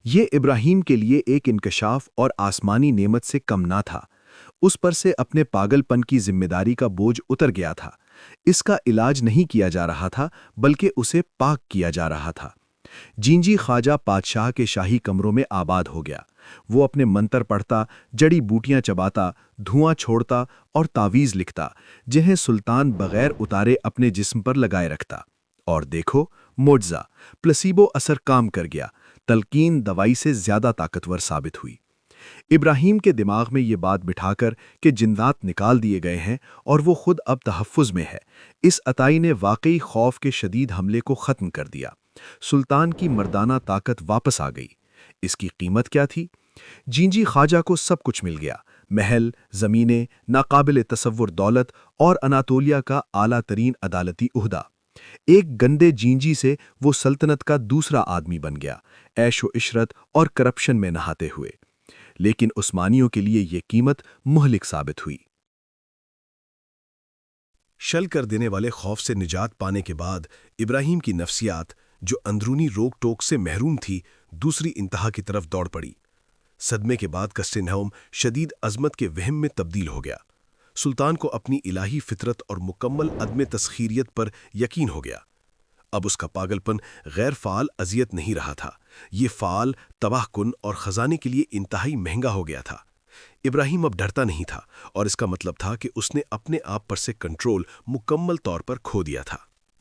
یہ ابراہیم کے لیے ایک انکشاف اور آسمانی نعمت سے کم نہ تھا۔ اس پر سے اپنے پاگل پن کی ذمہ داری کا بوجھ اتر گیا تھا۔ اس کا علاج نہیں کیا جا رہا تھا بلکہ اسے پاک کیا جا رہا تھا۔ جینجی خواجہ بادشاہ کے شاہی کمروں میں آباد ہو گیا۔ وہ اپنے منتر پڑھتا، جڑی بوٹیاں چباتا، دھواں چھوڑتا اور تعویذ لکھتا جنہیں سلطان بغیر اتارے اپنے جسم پر لگائے رکھتا۔ اور دیکھو معجزہ، پلسیبو اثر کام کر گیا، تلقین دوائی سے زیادہ طاقتور ثابت ہوئی۔ ابراہیم کے دماغ میں یہ بات بٹھا کر کہ جنات نکال دیے گئے ہیں اور وہ خود اب تحفظ میں ہے، اس عطائی نے واقعی خوف کے شدید حملے کو ختم کر دیا۔ سلطان کی مردانہ طاقت واپس آ گئی۔ اس کی قیمت کیا تھی؟ جینجی خواجہ کو سب کچھ مل گیا، محل، زمینیں، ناقابل تصور دولت اور اناتولیا کا اعلیٰ ترین عدالتی عہدہ۔ ایک گندے جینجی سے وہ سلطنت کا دوسرا آدمی بن گیا، عیش و عشرت اور کرپشن میں نہاتے ہوئے۔ لیکن عثمانیوں کے لیے یہ قیمت مہلک ثابت ہوئی۔ شل کر دینے والے خوف سے نجات پانے کے بعد ابراہیم کی نفسیات، جو اندرونی روک ٹوک سے محروم تھی، دوسری انتہا کی طرف دوڑ پڑی۔ صدمے کے بعد قصر نہوم شدید عظمت کے وہم میں تبدیل ہو گیا۔ سلطان کو اپنی الہی فطرت اور مکمل عدم تسخیریت پر یقین ہو گیا۔ اب اس کا پاگل پن غیر فعال اذیت نہیں رہا تھا، یہ فعال، تباہ کن اور خزانے کے لیے انتہائی مہنگا ہو گیا تھا۔ ابراہیم اب ڈرتا نہیں تھا، اور اس کا مطلب تھا کہ اس نے اپنے آپ پر سے کنٹرول مکمل طور پر کھو دیا تھا۔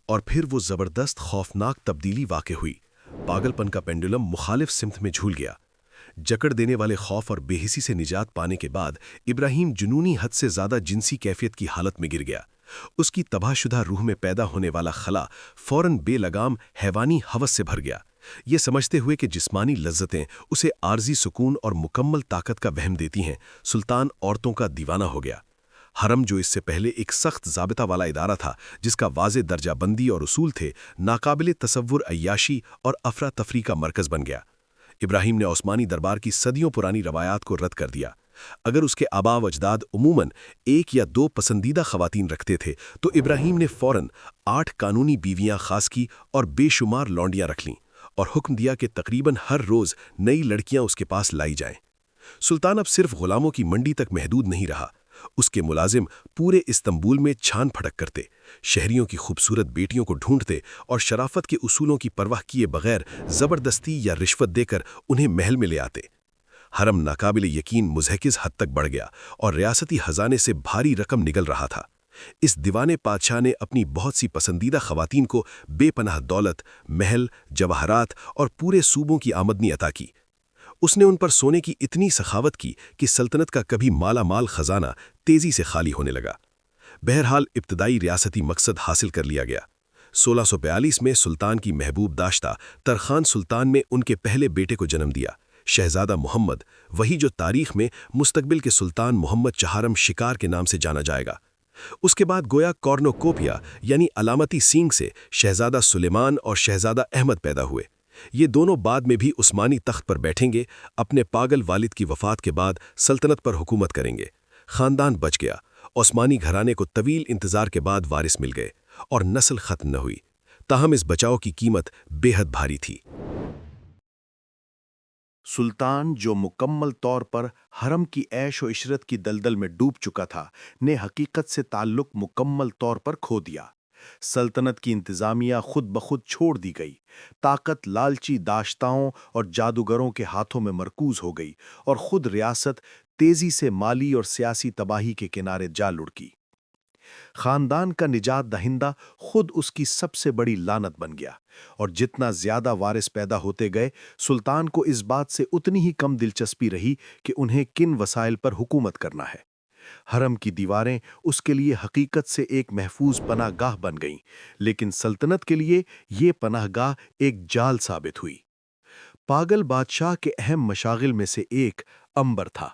اور پھر وہ زبردست خوفناک تبدیلی واقع ہوئی۔ پاگل پن کا پینڈولم مخالف سمت میں جھول گیا۔ جکڑ دینے والے خوف اور بے حسی سے نجات پانے کے بعد ابراہیم جنونی حد سے زیادہ جنسی کیفیت کی حالت میں گر گیا۔ اس کی تباہ شدہ روح میں پیدا ہونے والا خلا فوراً بے لگام حیوانی ہوس سے بھر گیا۔ یہ سمجھتے ہوئے کہ جسمانی لذتیں اسے عارضی سکون اور مکمل طاقت کا وہم دیتی ہیں، سلطان عورتوں کا دیوانہ ہو گیا۔ حرم، جو اس سے پہلے ایک سخت ضابطہ والا ادارہ تھا جس کا واضح درجہ بندی اور اصول تھے، ناقابل تصور عیاشی اور افراتفری کا مرکز بن گیا۔ ابراہیم نے عثمانی دربار کی صدیوں پرانی روایات کو رد کر دیا۔ اگر اس کے آباء و اجداد عموماً 1 یا 2 پسندیدہ خواتین رکھتے تھے تو ابراہیم نے فوراً 8 قانونی بیویاں خاص کی اور بے شمار لونڈیاں رکھ لیں، اور حکم دیا کہ تقریباً ہر روز نئی لڑکیاں اس کے پاس لائی جائیں۔ سلطان اب صرف غلاموں کی منڈی تک محدود نہیں رہا، اس کے ملازم پورے استنبول میں چھان پھڑک کرتے، شہریوں کی خوبصورت بیٹیوں کو ڈھونڈتے اور شرافت کے اصولوں کی پرواہ کیے بغیر زبردستی یا رشوت دے کر انہیں محل میں لے آتے۔ حرم ناقابل یقین مضحکز حد تک بڑھ گیا اور ریاستی خزانے سے بھاری رقم نگل رہا تھا۔ اس دیوانے بادشاہ نے اپنی بہت سی پسندیدہ خواتین کو بے پناہ دولت، محل، جواہرات اور پورے صوبوں کی آمدنی عطا کی۔ اس نے ان پر سونے کی اتنی سخاوت کی کہ سلطنت کا کبھی مالا مال خزانہ تیزی سے خالی ہونے لگا۔ بہرحال ابتدائی ریاستی مقصد حاصل کر لیا گیا۔ 1642 میں سلطان کی محبوب داشتہ ترخان سلطان میں ان کے پہلے بیٹے کو جنم دیا، شہزادہ محمد، وہی جو تاریخ میں مستقبل کے سلطان محمد چہارم شکار کے نام سے جانا جائے گا۔ اس کے بعد گویا کورنوکوپیا یعنی علامتی سینگ سے شہزادہ سلیمان اور شہزادہ احمد پیدا ہوئے۔ یہ دونوں بعد میں بھی عثمانی تخت پر بیٹھیں گے، اپنے پاگل والد کی وفات کے بعد سلطنت پر حکومت کریں گے۔ خاندان بچ گیا، عثمانی گھرانے کو طویل انتظار کے بعد وارث مل گئے، اور نسل ختم نہ ہوئی۔ تاہم اس بچاؤ کی قیمت بے حد بھاری تھی۔ سلطان، جو مکمل طور پر حرم کی عیش و عشرت کی دلدل میں ڈوب چکا تھا، نے حقیقت سے تعلق مکمل طور پر کھو دیا۔ سلطنت کی انتظامیہ خود بخود چھوڑ دی گئی، طاقت لالچی داشتاؤں اور جادوگروں کے ہاتھوں میں مرکوز ہو گئی، اور خود ریاست تیزی سے مالی اور سیاسی تباہی کے کنارے جا لڑکی۔ خاندان کا نجات دہندہ خود اس کی سب سے بڑی لعنت بن گیا، اور جتنا زیادہ وارث پیدا ہوتے گئے، سلطان کو اس بات سے اتنی ہی کم دلچسپی رہی کہ انہیں کن وسائل پر حکومت کرنا ہے۔ حرم کی دیواریں اس کے لیے حقیقت سے ایک محفوظ پناہ گاہ بن گئیں، لیکن سلطنت کے لیے یہ پناہ گاہ ایک جال ثابت ہوئی۔ پاگل بادشاہ کے اہم مشاغل میں سے ایک عنبر تھا۔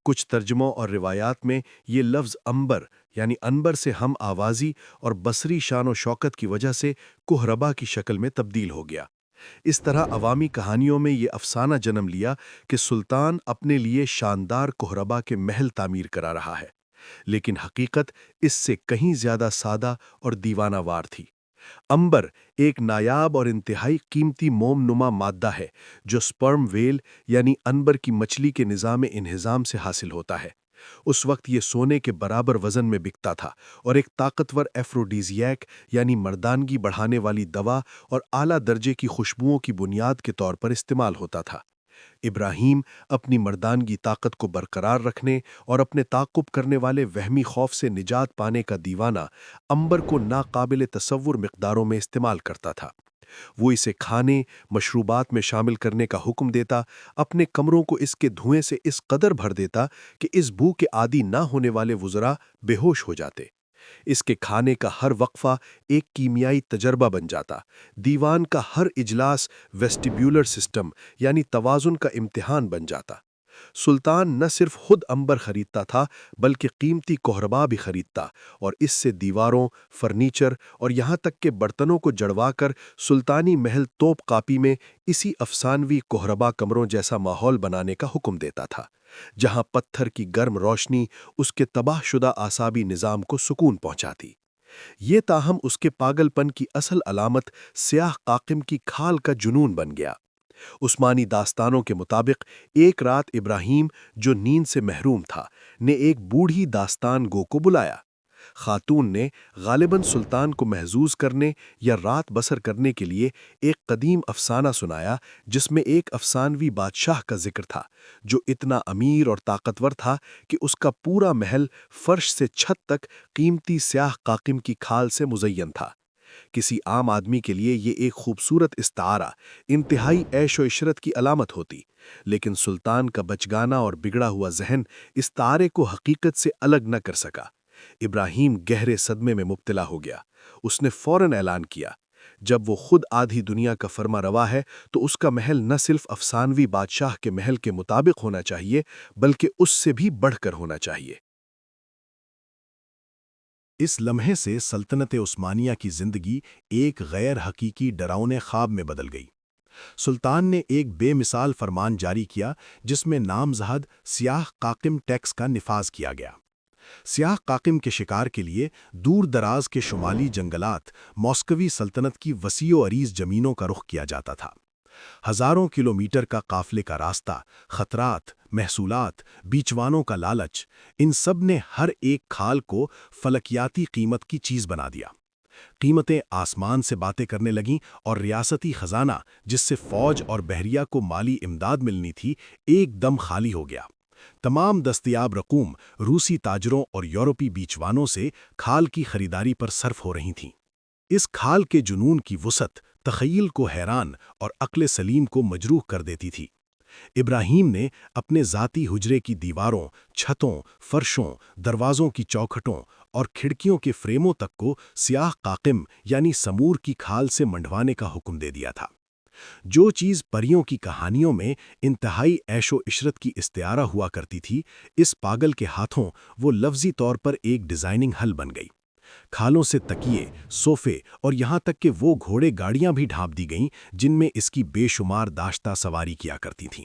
کچھ ترجموں اور روایات میں یہ لفظ عنبر یعنی عنبر سے ہم آوازی اور بصری شان و شوکت کی وجہ سے کہربا کی شکل میں تبدیل ہو گیا۔ اس طرح عوامی کہانیوں میں یہ افسانہ جنم لیا کہ سلطان اپنے لیے شاندار کہربا کے محل تعمیر کرا رہا ہے، لیکن حقیقت اس سے کہیں زیادہ سادہ اور دیوانہ وار تھی۔ عنبر ایک نایاب اور انتہائی قیمتی موم نما مادہ ہے جو سپرم ویل یعنی عنبر کی مچھلی کے نظام انہضام سے حاصل ہوتا ہے۔ اس وقت یہ سونے کے برابر وزن میں بکتا تھا اور ایک طاقتور ایفروڈیزیاک یعنی مردانگی بڑھانے والی دوا اور اعلیٰ درجے کی خوشبوؤں کی بنیاد کے طور پر استعمال ہوتا تھا۔ ابراہیم اپنی مردانگی طاقت کو برقرار رکھنے اور اپنے تعاقب کرنے والے وہمی خوف سے نجات پانے کا دیوانہ عنبر کو ناقابل تصور مقداروں میں استعمال کرتا تھا۔ وہ اسے کھانے، مشروبات میں شامل کرنے کا حکم دیتا، اپنے کمروں کو اس کے دھوئیں سے اس قدر بھر دیتا کہ اس بو کے عادی نہ ہونے والے وزراء بے ہوش ہو جاتے۔ اس کے کھانے کا ہر وقفہ ایک کیمیائی تجربہ بن جاتا، دیوان کا ہر اجلاس ویسٹیبیولر سسٹم یعنی توازن کا امتحان بن جاتا۔ سلطان نہ صرف خود عنبر خریدتا تھا بلکہ قیمتی کہربا بھی خریدتا اور اس سے دیواروں، فرنیچر اور یہاں تک کہ برتنوں کو جڑوا کر سلطانی محل توپ کاپی میں اسی افسانوی کہربا کمروں جیسا ماحول بنانے کا حکم دیتا تھا، جہاں پتھر کی گرم روشنی اس کے تباہ شدہ اعصابی نظام کو سکون پہنچاتی۔ یہ تاہم اس کے پاگل پن کی اصل علامت سیاہ قاقم کی کھال کا جنون بن گیا۔ عثمانی داستانوں کے مطابق ایک رات ابراہیم جو نیند سے محروم تھا نے ایک بوڑھی داستان گو کو بلایا۔ خاتون نے غالباً سلطان کو محظوظ کرنے یا رات بسر کرنے کے لیے ایک قدیم افسانہ سنایا جس میں ایک افسانوی بادشاہ کا ذکر تھا جو اتنا امیر اور طاقتور تھا کہ اس کا پورا محل فرش سے چھت تک قیمتی سیاہ قاقم کی کھال سے مزین تھا۔ کسی عام آدمی کے لیے یہ ایک خوبصورت استعارہ، انتہائی عیش و عشرت کی علامت ہوتی، لیکن سلطان کا بچگانا اور بگڑا ہوا ذہن استعارے کو حقیقت سے الگ نہ کر سکا۔ ابراہیم گہرے صدمے میں مبتلا ہو گیا۔ اس نے فوراً اعلان کیا، جب وہ خود آدھی دنیا کا فرما روا ہے تو اس کا محل نہ صرف افسانوی بادشاہ کے محل کے مطابق ہونا چاہیے بلکہ اس سے بھی بڑھ کر ہونا چاہیے۔ اس لمحے سے سلطنت عثمانیہ کی زندگی ایک غیر حقیقی ڈراؤنے خواب میں بدل گئی۔ سلطان نے ایک بے مثال فرمان جاری کیا جس میں نامزد سیاہ قاقم ٹیکس کا نفاذ کیا گیا۔ سیاہ قاقم کے شکار کے لیے دور دراز کے شمالی جنگلات، موسکوی سلطنت کی وسیع و عریض زمینوں کا رخ کیا جاتا تھا۔ ہزاروں کلومیٹر کا قافلے کا راستہ، خطرات، محصولات، بیچوانوں کا لالچ، ان سب نے ہر ایک کھال کو فلکیاتی قیمت کی چیز بنا دیا۔ قیمتیں آسمان سے باتیں کرنے لگیں اور ریاستی خزانہ جس سے فوج اور بحریہ کو مالی امداد ملنی تھی ایک دم خالی ہو گیا۔ تمام دستیاب رقوم روسی تاجروں اور یورپی بیچوانوں سے کھال کی خریداری پر صرف ہو رہی تھیں۔ اس کھال کے جنون کی وسعت تخیل کو حیران اور عقل سلیم کو مجروح کر دیتی تھی۔ ابراہیم نے اپنے ذاتی حجرے کی دیواروں، چھتوں، فرشوں، دروازوں کی چوکھٹوں اور کھڑکیوں کے فریموں تک کو سیاہ قاقم یعنی سمور کی کھال سے منڈوانے کا حکم دے دیا تھا۔ جو چیز پریوں کی کہانیوں میں انتہائی عیش و عشرت کی استعارہ ہوا کرتی تھی، اس پاگل کے ہاتھوں وہ لفظی طور پر ایک ڈیزائننگ حل بن گئی۔ کھالوں سے تکیے، صوفے اور یہاں تک کہ وہ گھوڑے گاڑیاں بھی ڈھانپ دی گئیں جن میں اس کی بے شمار داشتہ سواری کیا کرتی تھیں۔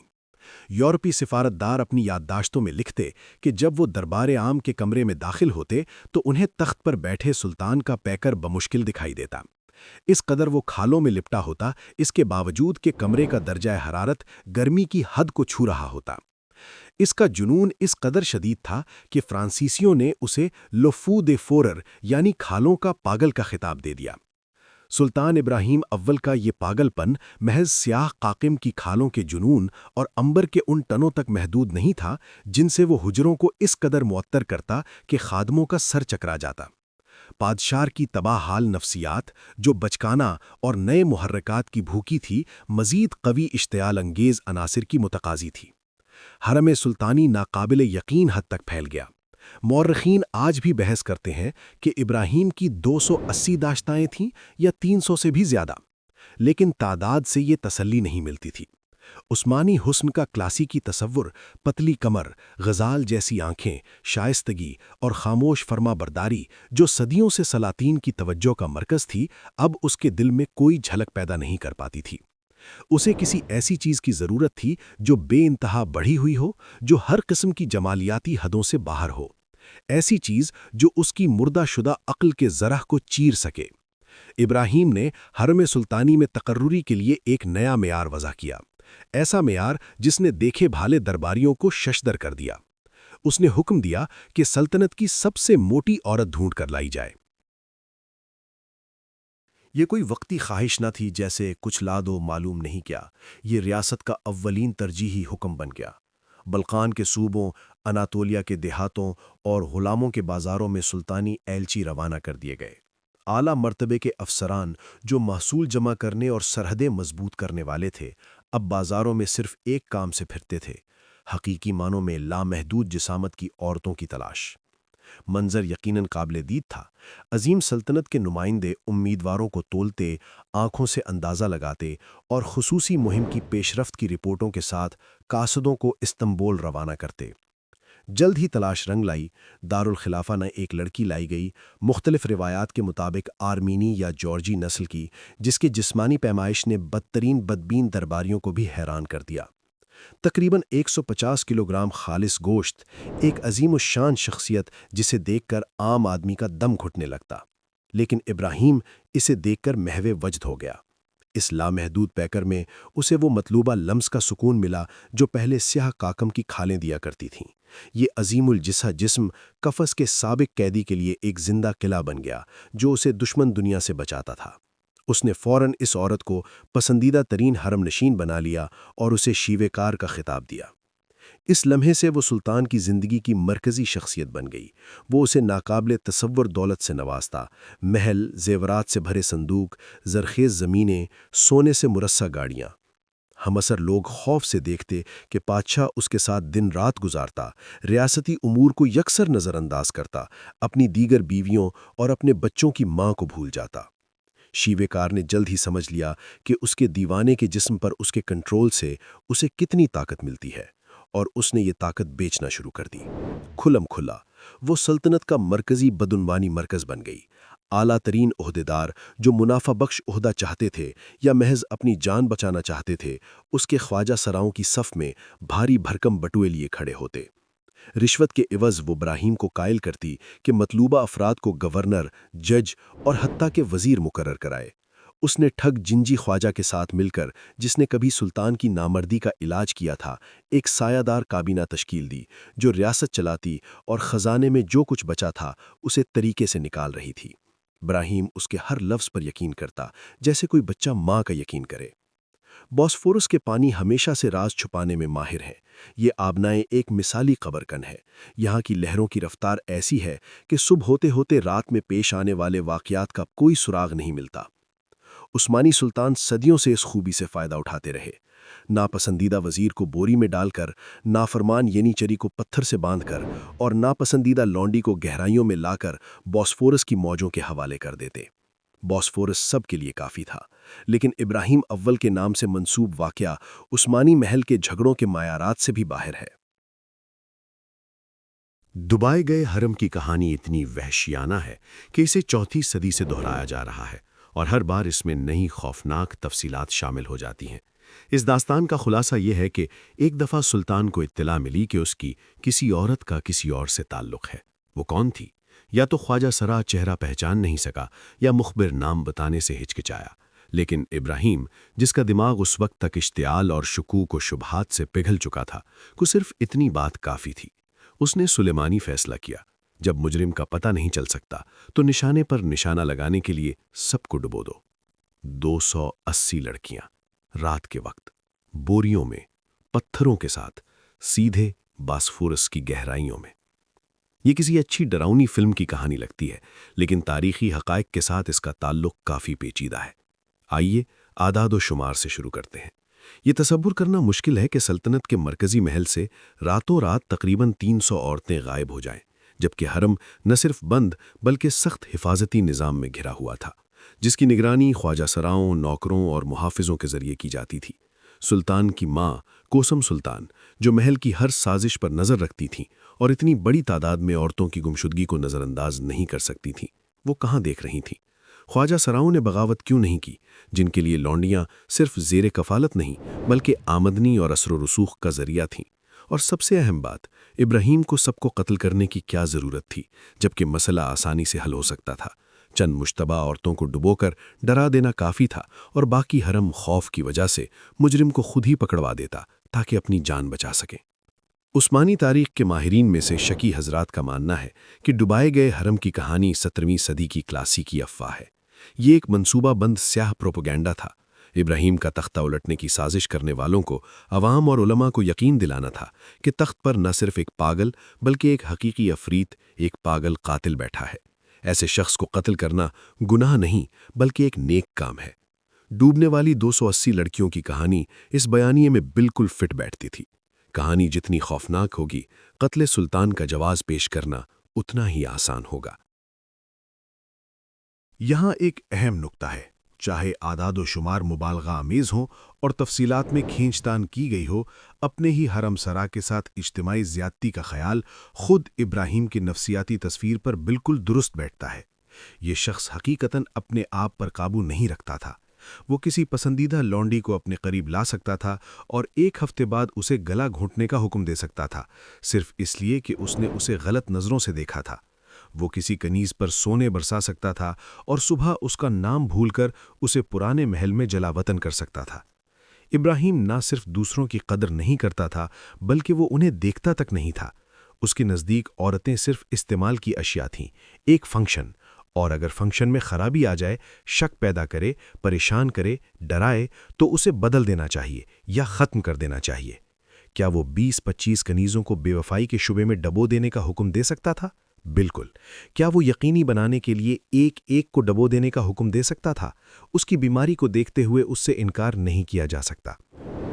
یورپی سفارتدار اپنی یادداشتوں میں لکھتے کہ جب وہ دربار عام کے کمرے میں داخل ہوتے تو انہیں تخت پر بیٹھے سلطان کا پیکر بمشکل دکھائی دیتا۔ اس قدر وہ کھالوں میں لپٹا ہوتا، اس کے باوجود کہ کمرے کا درجہ حرارت گرمی کی حد کو چھو رہا ہوتا۔ اس کا جنون اس قدر شدید تھا کہ فرانسیسیوں نے اسے لو فو دے فورر یعنی کھالوں کا پاگل کا خطاب دے دیا۔ سلطان ابراہیم اول کا یہ پاگل پن محض سیاہ قاقم کی کھالوں کے جنون اور عنبر کے ان ٹنوں تک محدود نہیں تھا جن سے وہ حجروں کو اس قدر معطر کرتا کہ خادموں کا سر چکرا جاتا۔ پادشاہ کی تباہ حال نفسیات جو بچکانا اور نئے محرکات کی بھوکی تھی مزید قوی اشتعال انگیز عناصر کی متقاضی تھی۔ حرم سلطانی ناقابل یقین حد تک پھیل گیا۔ مورخین آج بھی بحث کرتے ہیں کہ ابراہیم کی 280 داشتائیں تھیں یا 300 سے بھی زیادہ، لیکن تعداد سے یہ تسلی نہیں ملتی تھی۔ عثمانی حسن کا کلاسیکی تصور، پتلی کمر، غزال جیسی آنکھیں، شائستگی اور خاموش فرما برداری جو صدیوں سے سلاطین کی توجہ کا مرکز تھی، اب اس کے دل میں کوئی جھلک پیدا نہیں کر پاتی تھی۔ اسے کسی ایسی چیز کی ضرورت تھی جو بے انتہا بڑھی ہوئی ہو، جو ہر قسم کی جمالیاتی حدوں سے باہر ہو، ایسی چیز جو اس کی مردہ شدہ عقل کے ذرہ کو چیر سکے۔ ابراہیم نے حرم سلطانی میں تقرری کے لیے ایک نیا معیار وضع کیا، ایسا معیار جس نے دیکھے بھالے درباریوں کو ششدر کر دیا۔ اس نے حکم دیا کہ سلطنت کی سب سے موٹی عورت ڈھونڈ کر لائی جائے۔ یہ کوئی وقتی خواہش نہ تھی جیسے کچھ لا دو معلوم نہیں کیا، یہ ریاست کا اولین ترجیحی حکم بن گیا۔ بلقان کے صوبوں، اناتولیا کے دیہاتوں اور غلاموں کے بازاروں میں سلطانی ایلچی روانہ کر دیے گئے۔ اعلیٰ مرتبے کے افسران جو محصول جمع کرنے اور سرحدیں مضبوط کرنے والے تھے، اب بازاروں میں صرف ایک کام سے پھرتے تھے: حقیقی معنوں میں لامحدود جسامت کی عورتوں کی تلاش۔ منظر یقیناً قابل دید تھا۔ عظیم سلطنت کے نمائندے امیدواروں کو تولتے، آنکھوں سے اندازہ لگاتے اور خصوصی مہم کی پیش رفت کی رپورٹوں کے ساتھ قاصدوں کو استنبول روانہ کرتے۔ جلد ہی تلاش رنگ لائی۔ دارالخلافہ نے ایک لڑکی لائی گئی، مختلف روایات کے مطابق آرمینی یا جارجی نسل کی، جس کے جسمانی پیمائش نے بدترین بدبین درباریوں کو بھی حیران کر دیا۔ تقریباً 150 کلو گرام خالص گوشت، ایک عظیم الشان شخصیت جسے دیکھ کر عام آدمی کا دم گھٹنے لگتا، لیکن ابراہیم اسے دیکھ کر محو وجد ہو گیا۔ اس لامحدود پیکر میں اسے وہ مطلوبہ لمس کا سکون ملا جو پہلے سیاہ کاکم کی کھالیں دیا کرتی تھیں۔ یہ عظیم الجثہ جسم قفس کے سابق قیدی کے لیے ایک زندہ قلعہ بن گیا جو اسے دشمن دنیا سے بچاتا تھا۔ اس نے فوراً اس عورت کو پسندیدہ ترین حرم نشین بنا لیا اور اسے شیوے کار کا خطاب دیا۔ اس لمحے سے وہ سلطان کی زندگی کی مرکزی شخصیت بن گئی۔ وہ اسے ناقابل تصور دولت سے نوازتا، محل، زیورات سے بھرے صندوق، زرخیز زمینیں، سونے سے مرصع گاڑیاں۔ ہم اثر لوگ خوف سے دیکھتے کہ بادشاہ اس کے ساتھ دن رات گزارتا، ریاستی امور کو یکسر نظر انداز کرتا، اپنی دیگر بیویوں اور اپنے بچوں کی ماں کو بھول جاتا۔ شیوے کار نے جلد ہی سمجھ لیا کہ اس کے دیوانے کے جسم پر اس کے کنٹرول سے اسے کتنی طاقت ملتی ہے، اور اس نے یہ طاقت بیچنا شروع کر دی۔ کھلم کھلا وہ سلطنت کا مرکزی بدعنوانی مرکز بن گئی۔ اعلیٰ ترین عہدیدار جو منافع بخش عہدہ چاہتے تھے یا محض اپنی جان بچانا چاہتے تھے، اس کے خواجہ سراؤں کی صف میں بھاری بھرکم بٹوئے لیے کھڑے ہوتے۔ رشوت کے عوض وہ ابراہیم کو قائل کرتی کہ مطلوبہ افراد کو گورنر، جج اور حتیٰ کہ وزیر مقرر کرائے۔ اس نے ٹھگ جنجی خواجہ کے ساتھ مل کر، جس نے کبھی سلطان کی نامردی کا علاج کیا تھا، ایک سایہ دار کابینہ تشکیل دی جو ریاست چلاتی اور خزانے میں جو کچھ بچا تھا اسے طریقے سے نکال رہی تھی۔ ابراہیم اس کے ہر لفظ پر یقین کرتا جیسے کوئی بچہ ماں کا یقین کرے۔ بوسفورس کے پانی ہمیشہ سے راز چھپانے میں ماہر ہیں۔ یہ آبنائے ایک مثالی قبرکن ہے۔ یہاں کی لہروں کی رفتار ایسی ہے کہ صبح ہوتے ہوتے رات میں پیش آنے والے واقعات کا کوئی سراغ نہیں ملتا۔ عثمانی سلطان صدیوں سے اس خوبی سے فائدہ اٹھاتے رہے۔ ناپسندیدہ وزیر کو بوری میں ڈال کر، نافرمان ینیچری کو پتھر سے باندھ کر اور ناپسندیدہ لونڈی کو گہرائیوں میں لا کر بوسفورس کی موجوں کے حوالے کر دیتے۔ بوسفورس سب کے لیے کافی تھا، لیکن ابراہیم اول کے نام سے منسوب واقعہ عثمانی محل کے جھگڑوں کے معیارات سے بھی باہر ہے۔ دبائے گئے حرم کی کہانی اتنی وحشیانہ ہے کہ اسے 4 صدی سے دہرایا جا رہا ہے، اور ہر بار اس میں نئی خوفناک تفصیلات شامل ہو جاتی ہیں۔ اس داستان کا خلاصہ یہ ہے کہ ایک دفعہ سلطان کو اطلاع ملی کہ اس کی کسی عورت کا کسی اور سے تعلق ہے۔ وہ کون تھی؟ یا تو خواجہ سرا چہرہ پہچان نہیں سکا، یا مخبر نام بتانے سے ہچکچایا۔ لیکن ابراہیم، جس کا دماغ اس وقت تک اشتعال اور شکوک و شبہات سے پگھل چکا تھا، کو صرف اتنی بات کافی تھی۔ اس نے سلیمانی فیصلہ کیا، جب مجرم کا پتہ نہیں چل سکتا تو نشانے پر نشانہ لگانے کے لیے سب کو ڈبو دو۔ 280 لڑکیاں رات کے وقت بوریوں میں پتھروں کے ساتھ سیدھے باسفورس کی گہرائیوں میں۔ یہ کسی اچھی ڈراؤنی فلم کی کہانی لگتی ہے، لیکن تاریخی حقائق کے ساتھ اس کا تعلق کافی پیچیدہ ہے۔ آئیے اعداد و شمار سے شروع کرتے ہیں۔ یہ تصور کرنا مشکل ہے کہ سلطنت کے مرکزی محل سے راتوں رات تقریباً 300 عورتیں غائب ہو جائیں، جبکہ حرم نہ صرف بند بلکہ سخت حفاظتی نظام میں گھرا ہوا تھا، جس کی نگرانی خواجہ سراؤں، نوکروں اور محافظوں کے ذریعے کی جاتی تھی۔ سلطان کی ماں کوسم سلطان، جو محل کی ہر سازش پر نظر رکھتی تھیں اور اتنی بڑی تعداد میں عورتوں کی گمشدگی کو نظر انداز نہیں کر سکتی تھیں، وہ کہاں دیکھ رہی تھیں؟ خواجہ سراؤں نے بغاوت کیوں نہیں کی، جن کے لیے لونڈیاں صرف زیر کفالت نہیں بلکہ آمدنی اور اثر و رسوخ کا ذریعہ تھیں؟ اور سب سے اہم بات، ابراہیم کو سب کو قتل کرنے کی کیا ضرورت تھی جبکہ مسئلہ آسانی سے حل ہو سکتا تھا؟ چند مشتبہ عورتوں کو ڈبو کر ڈرا دینا کافی تھا، اور باقی حرم خوف کی وجہ سے مجرم کو خود ہی پکڑوا دیتا تاکہ اپنی جان بچا سکیں۔ عثمانی تاریخ کے ماہرین میں سے شکی حضرات کا ماننا ہے کہ ڈبائے گئے حرم کی کہانی 17ویں صدی کی کلاسیکی افواہ ہے۔ یہ ایک منصوبہ بند سیاہ پروپیگنڈا تھا۔ ابراہیم کا تختہ الٹنے کی سازش کرنے والوں کو عوام اور علماء کو یقین دلانا تھا کہ تخت پر نہ صرف ایک پاگل بلکہ ایک حقیقی عفریت، ایک پاگل قاتل بیٹھا ہے۔ ایسے شخص کو قتل کرنا گناہ نہیں بلکہ ایک نیک کام ہے۔ ڈوبنے والی 280 لڑکیوں کی کہانی اس بیانیے میں بالکل فٹ بیٹھتی تھی۔ کہانی جتنی خوفناک ہوگی، قتل سلطان کا جواز پیش کرنا اتنا ہی آسان ہوگا۔ یہاں ایک اہم نکتہ ہے، چاہے اعداد و شمار مبالغہ آمیز ہوں اور تفصیلات میں کھینچ تان کی گئی ہو، اپنے ہی حرم سرا کے ساتھ اجتماعی زیادتی کا خیال خود ابراہیم کی نفسیاتی تصویر پر بالکل درست بیٹھتا ہے۔ یہ شخص حقیقتاً اپنے آپ پر قابو نہیں رکھتا تھا۔ وہ کسی پسندیدہ لونڈی کو اپنے قریب لا سکتا تھا اور ایک ہفتے بعد اسے گلا گھونٹنے کا حکم دے سکتا تھا، صرف اس لیے کہ اس نے اسے غلط نظروں سے دیکھا تھا۔ وہ کسی کنیز پر سونے برسا سکتا تھا اور صبح اس کا نام بھول کر اسے پرانے محل میں جلا وطن کر سکتا تھا۔ ابراہیم نہ صرف دوسروں کی قدر نہیں کرتا تھا بلکہ وہ انہیں دیکھتا تک نہیں تھا۔ اس کے نزدیک عورتیں صرف استعمال کی اشیاء تھیں، ایک فنکشن، اور اگر فنکشن میں خرابی آ جائے، شک پیدا کرے، پریشان کرے، ڈرائے، تو اسے بدل دینا چاہیے یا ختم کر دینا چاہیے۔ کیا وہ 20-25 کنیزوں کو بے وفائی کے شبے میں ڈبو دینے کا حکم دے سکتا تھا؟ بالکل۔ کیا وہ یقینی بنانے کے لیے ایک ایک کو ڈبو دینے کا حکم دے سکتا تھا؟ اس کی بیماری کو دیکھتے ہوئے اس سے انکار نہیں کیا جا سکتا۔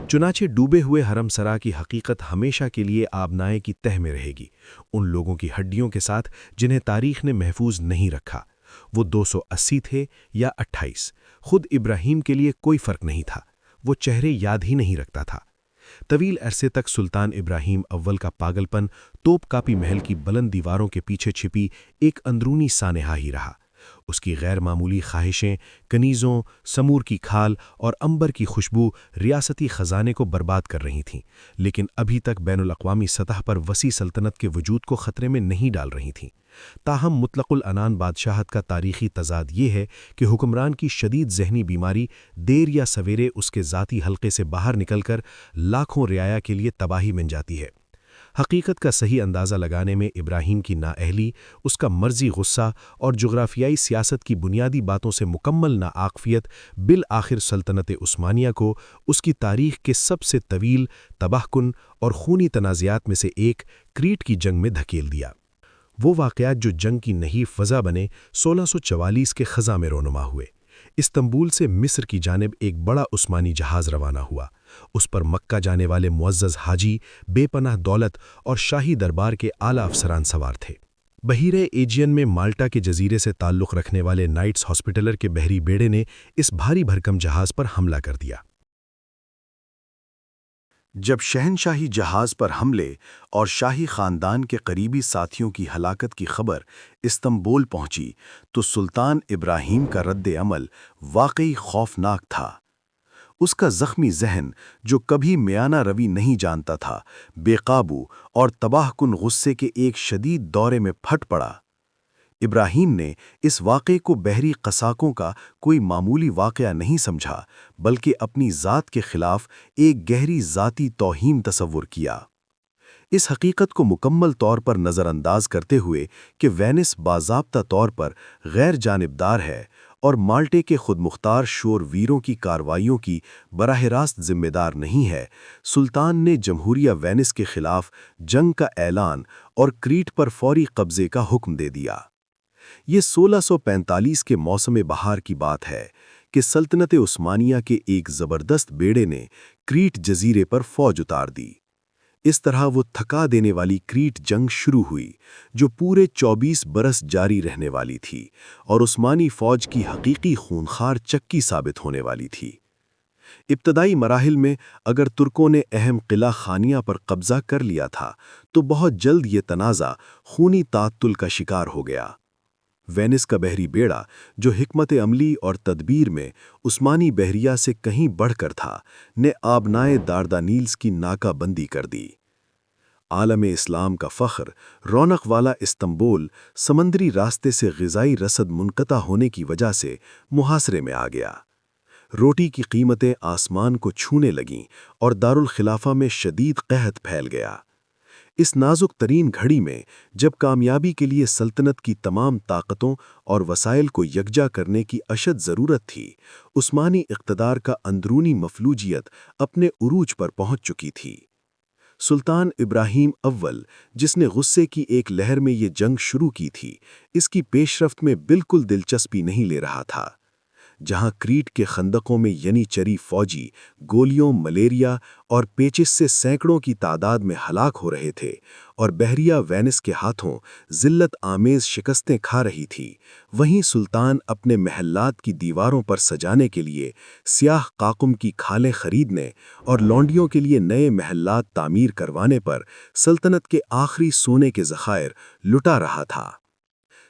چنانچہ ڈوبے ہوئے حرم سرا کی حقیقت ہمیشہ کے لیے آبنائے کی تہ میں رہے گی، ان لوگوں کی ہڈیوں کے ساتھ جنہیں تاریخ نے محفوظ نہیں رکھا۔ وہ 280 تھے یا 28، خود ابراہیم کے لیے کوئی فرق نہیں تھا، وہ چہرے یاد ہی نہیں رکھتا تھا۔ طویل عرصے تک سلطان ابراہیم اول کا پاگل پن توپ کاپی محل کی بلند دیواروں کے پیچھے چھپی ایک اندرونی سانحہ ہی رہا۔ اس کی غیر معمولی خواہشیں، کنیزوں، سمور کی کھال اور عنبر کی خوشبو ریاستی خزانے کو برباد کر رہی تھیں، لیکن ابھی تک بین الاقوامی سطح پر وسیع سلطنت کے وجود کو خطرے میں نہیں ڈال رہی تھیں۔ تاہم مطلق العنان بادشاہت کا تاریخی تضاد یہ ہے کہ حکمران کی شدید ذہنی بیماری دیر یا سویرے اس کے ذاتی حلقے سے باہر نکل کر لاکھوں رعایا کے لیے تباہی بن جاتی ہے۔ حقیقت کا صحیح اندازہ لگانے میں ابراہیم کی نااہلی، اس کا مرضی غصہ اور جغرافیائی سیاست کی بنیادی باتوں سے مکمل ناعاقفیت بالآخر سلطنت عثمانیہ کو اس کی تاریخ کے سب سے طویل، تباہ کن اور خونی تنازعات میں سے ایک کریٹ کی جنگ میں دھکیل دیا۔ وہ واقعات جو جنگ کی نحیف وجہ بنے 1644 کے خزاں میں رونما ہوئے۔ استنبول سے مصر کی جانب ایک بڑا عثمانی جہاز روانہ ہوا۔ اس پر مکہ جانے والے معزز حاجی، بے پناہ دولت اور شاہی دربار کے اعلیٰ افسران سوار تھے۔ بحیرہ ایجین میں مالٹا کے جزیرے سے تعلق رکھنے والے نائٹس ہاسپٹلر کے بحری بیڑے نے اس بھاری بھرکم جہاز پر حملہ کر دیا۔ جب شہنشاہی جہاز پر حملے اور شاہی خاندان کے قریبی ساتھیوں کی ہلاکت کی خبر استنبول پہنچی تو سلطان ابراہیم کا رد عمل واقعی خوفناک تھا۔ اس کا زخمی ذہن، جو کبھی میانہ روی نہیں جانتا تھا، بے قابو اور تباہ کن غصے کے ایک شدید دورے میں پھٹ پڑا۔ ابراہیم نے اس واقعے کو بحری قساقوں کا کوئی معمولی واقعہ نہیں سمجھا، بلکہ اپنی ذات کے خلاف ایک گہری ذاتی توہین تصور کیا۔ اس حقیقت کو مکمل طور پر نظر انداز کرتے ہوئے کہ وینس باضابطہ طور پر غیر جانبدار ہے اور مالٹے کے خود مختار شور ویروں کی کارروائیوں کی براہ راست ذمہ دار نہیں ہے، سلطان نے جمہوریہ وینس کے خلاف جنگ کا اعلان اور کریٹ پر فوری قبضے کا حکم دے دیا۔ یہ 1645 کے موسم بہار کی بات ہے کہ سلطنت عثمانیہ کے ایک زبردست بیڑے نے کریٹ جزیرے پر فوج اتار دی۔ اس طرح وہ تھکا دینے والی کریٹ جنگ شروع ہوئی جو پورے 24 برس جاری رہنے والی تھی اور عثمانی فوج کی حقیقی خونخوار چکی ثابت ہونے والی تھی۔ ابتدائی مراحل میں اگر ترکوں نے اہم قلعہ خانیہ پر قبضہ کر لیا تھا تو بہت جلد یہ تنازع خونی تعطل کا شکار ہو گیا۔ وینس کا بحری بیڑا جو حکمت عملی اور تدبیر میں عثمانی بحریہ سے کہیں بڑھ کر تھا، نے آبنائے داردانیلز کی ناکہ بندی کر دی۔ عالم اسلام کا فخر، رونق والا استنبول، سمندری راستے سے غذائی رسد منقطع ہونے کی وجہ سے محاصرے میں آ گیا۔ روٹی کی قیمتیں آسمان کو چھونے لگیں اور دارالخلافہ میں شدید قحط پھیل گیا۔ اس نازک ترین گھڑی میں جب کامیابی کے لیے سلطنت کی تمام طاقتوں اور وسائل کو یکجا کرنے کی اشد ضرورت تھی، عثمانی اقتدار کا اندرونی مفلوجیت اپنے عروج پر پہنچ چکی تھی۔ سلطان ابراہیم اول، جس نے غصے کی ایک لہر میں یہ جنگ شروع کی تھی، اس کی پیش رفت میں بالکل دلچسپی نہیں لے رہا تھا۔ جہاں کریٹ کے خندقوں میں ینی چری فوجی گولیوں، ملیریا اور پیچس سے سینکڑوں کی تعداد میں ہلاک ہو رہے تھے اور بحریہ وینس کے ہاتھوں ذلت آمیز شکستیں کھا رہی تھی، وہیں سلطان اپنے محلات کی دیواروں پر سجانے کے لیے سیاہ قاقم کی کھالیں خریدنے اور لونڈیوں کے لیے نئے محلات تعمیر کروانے پر سلطنت کے آخری سونے کے ذخائر لٹا رہا تھا۔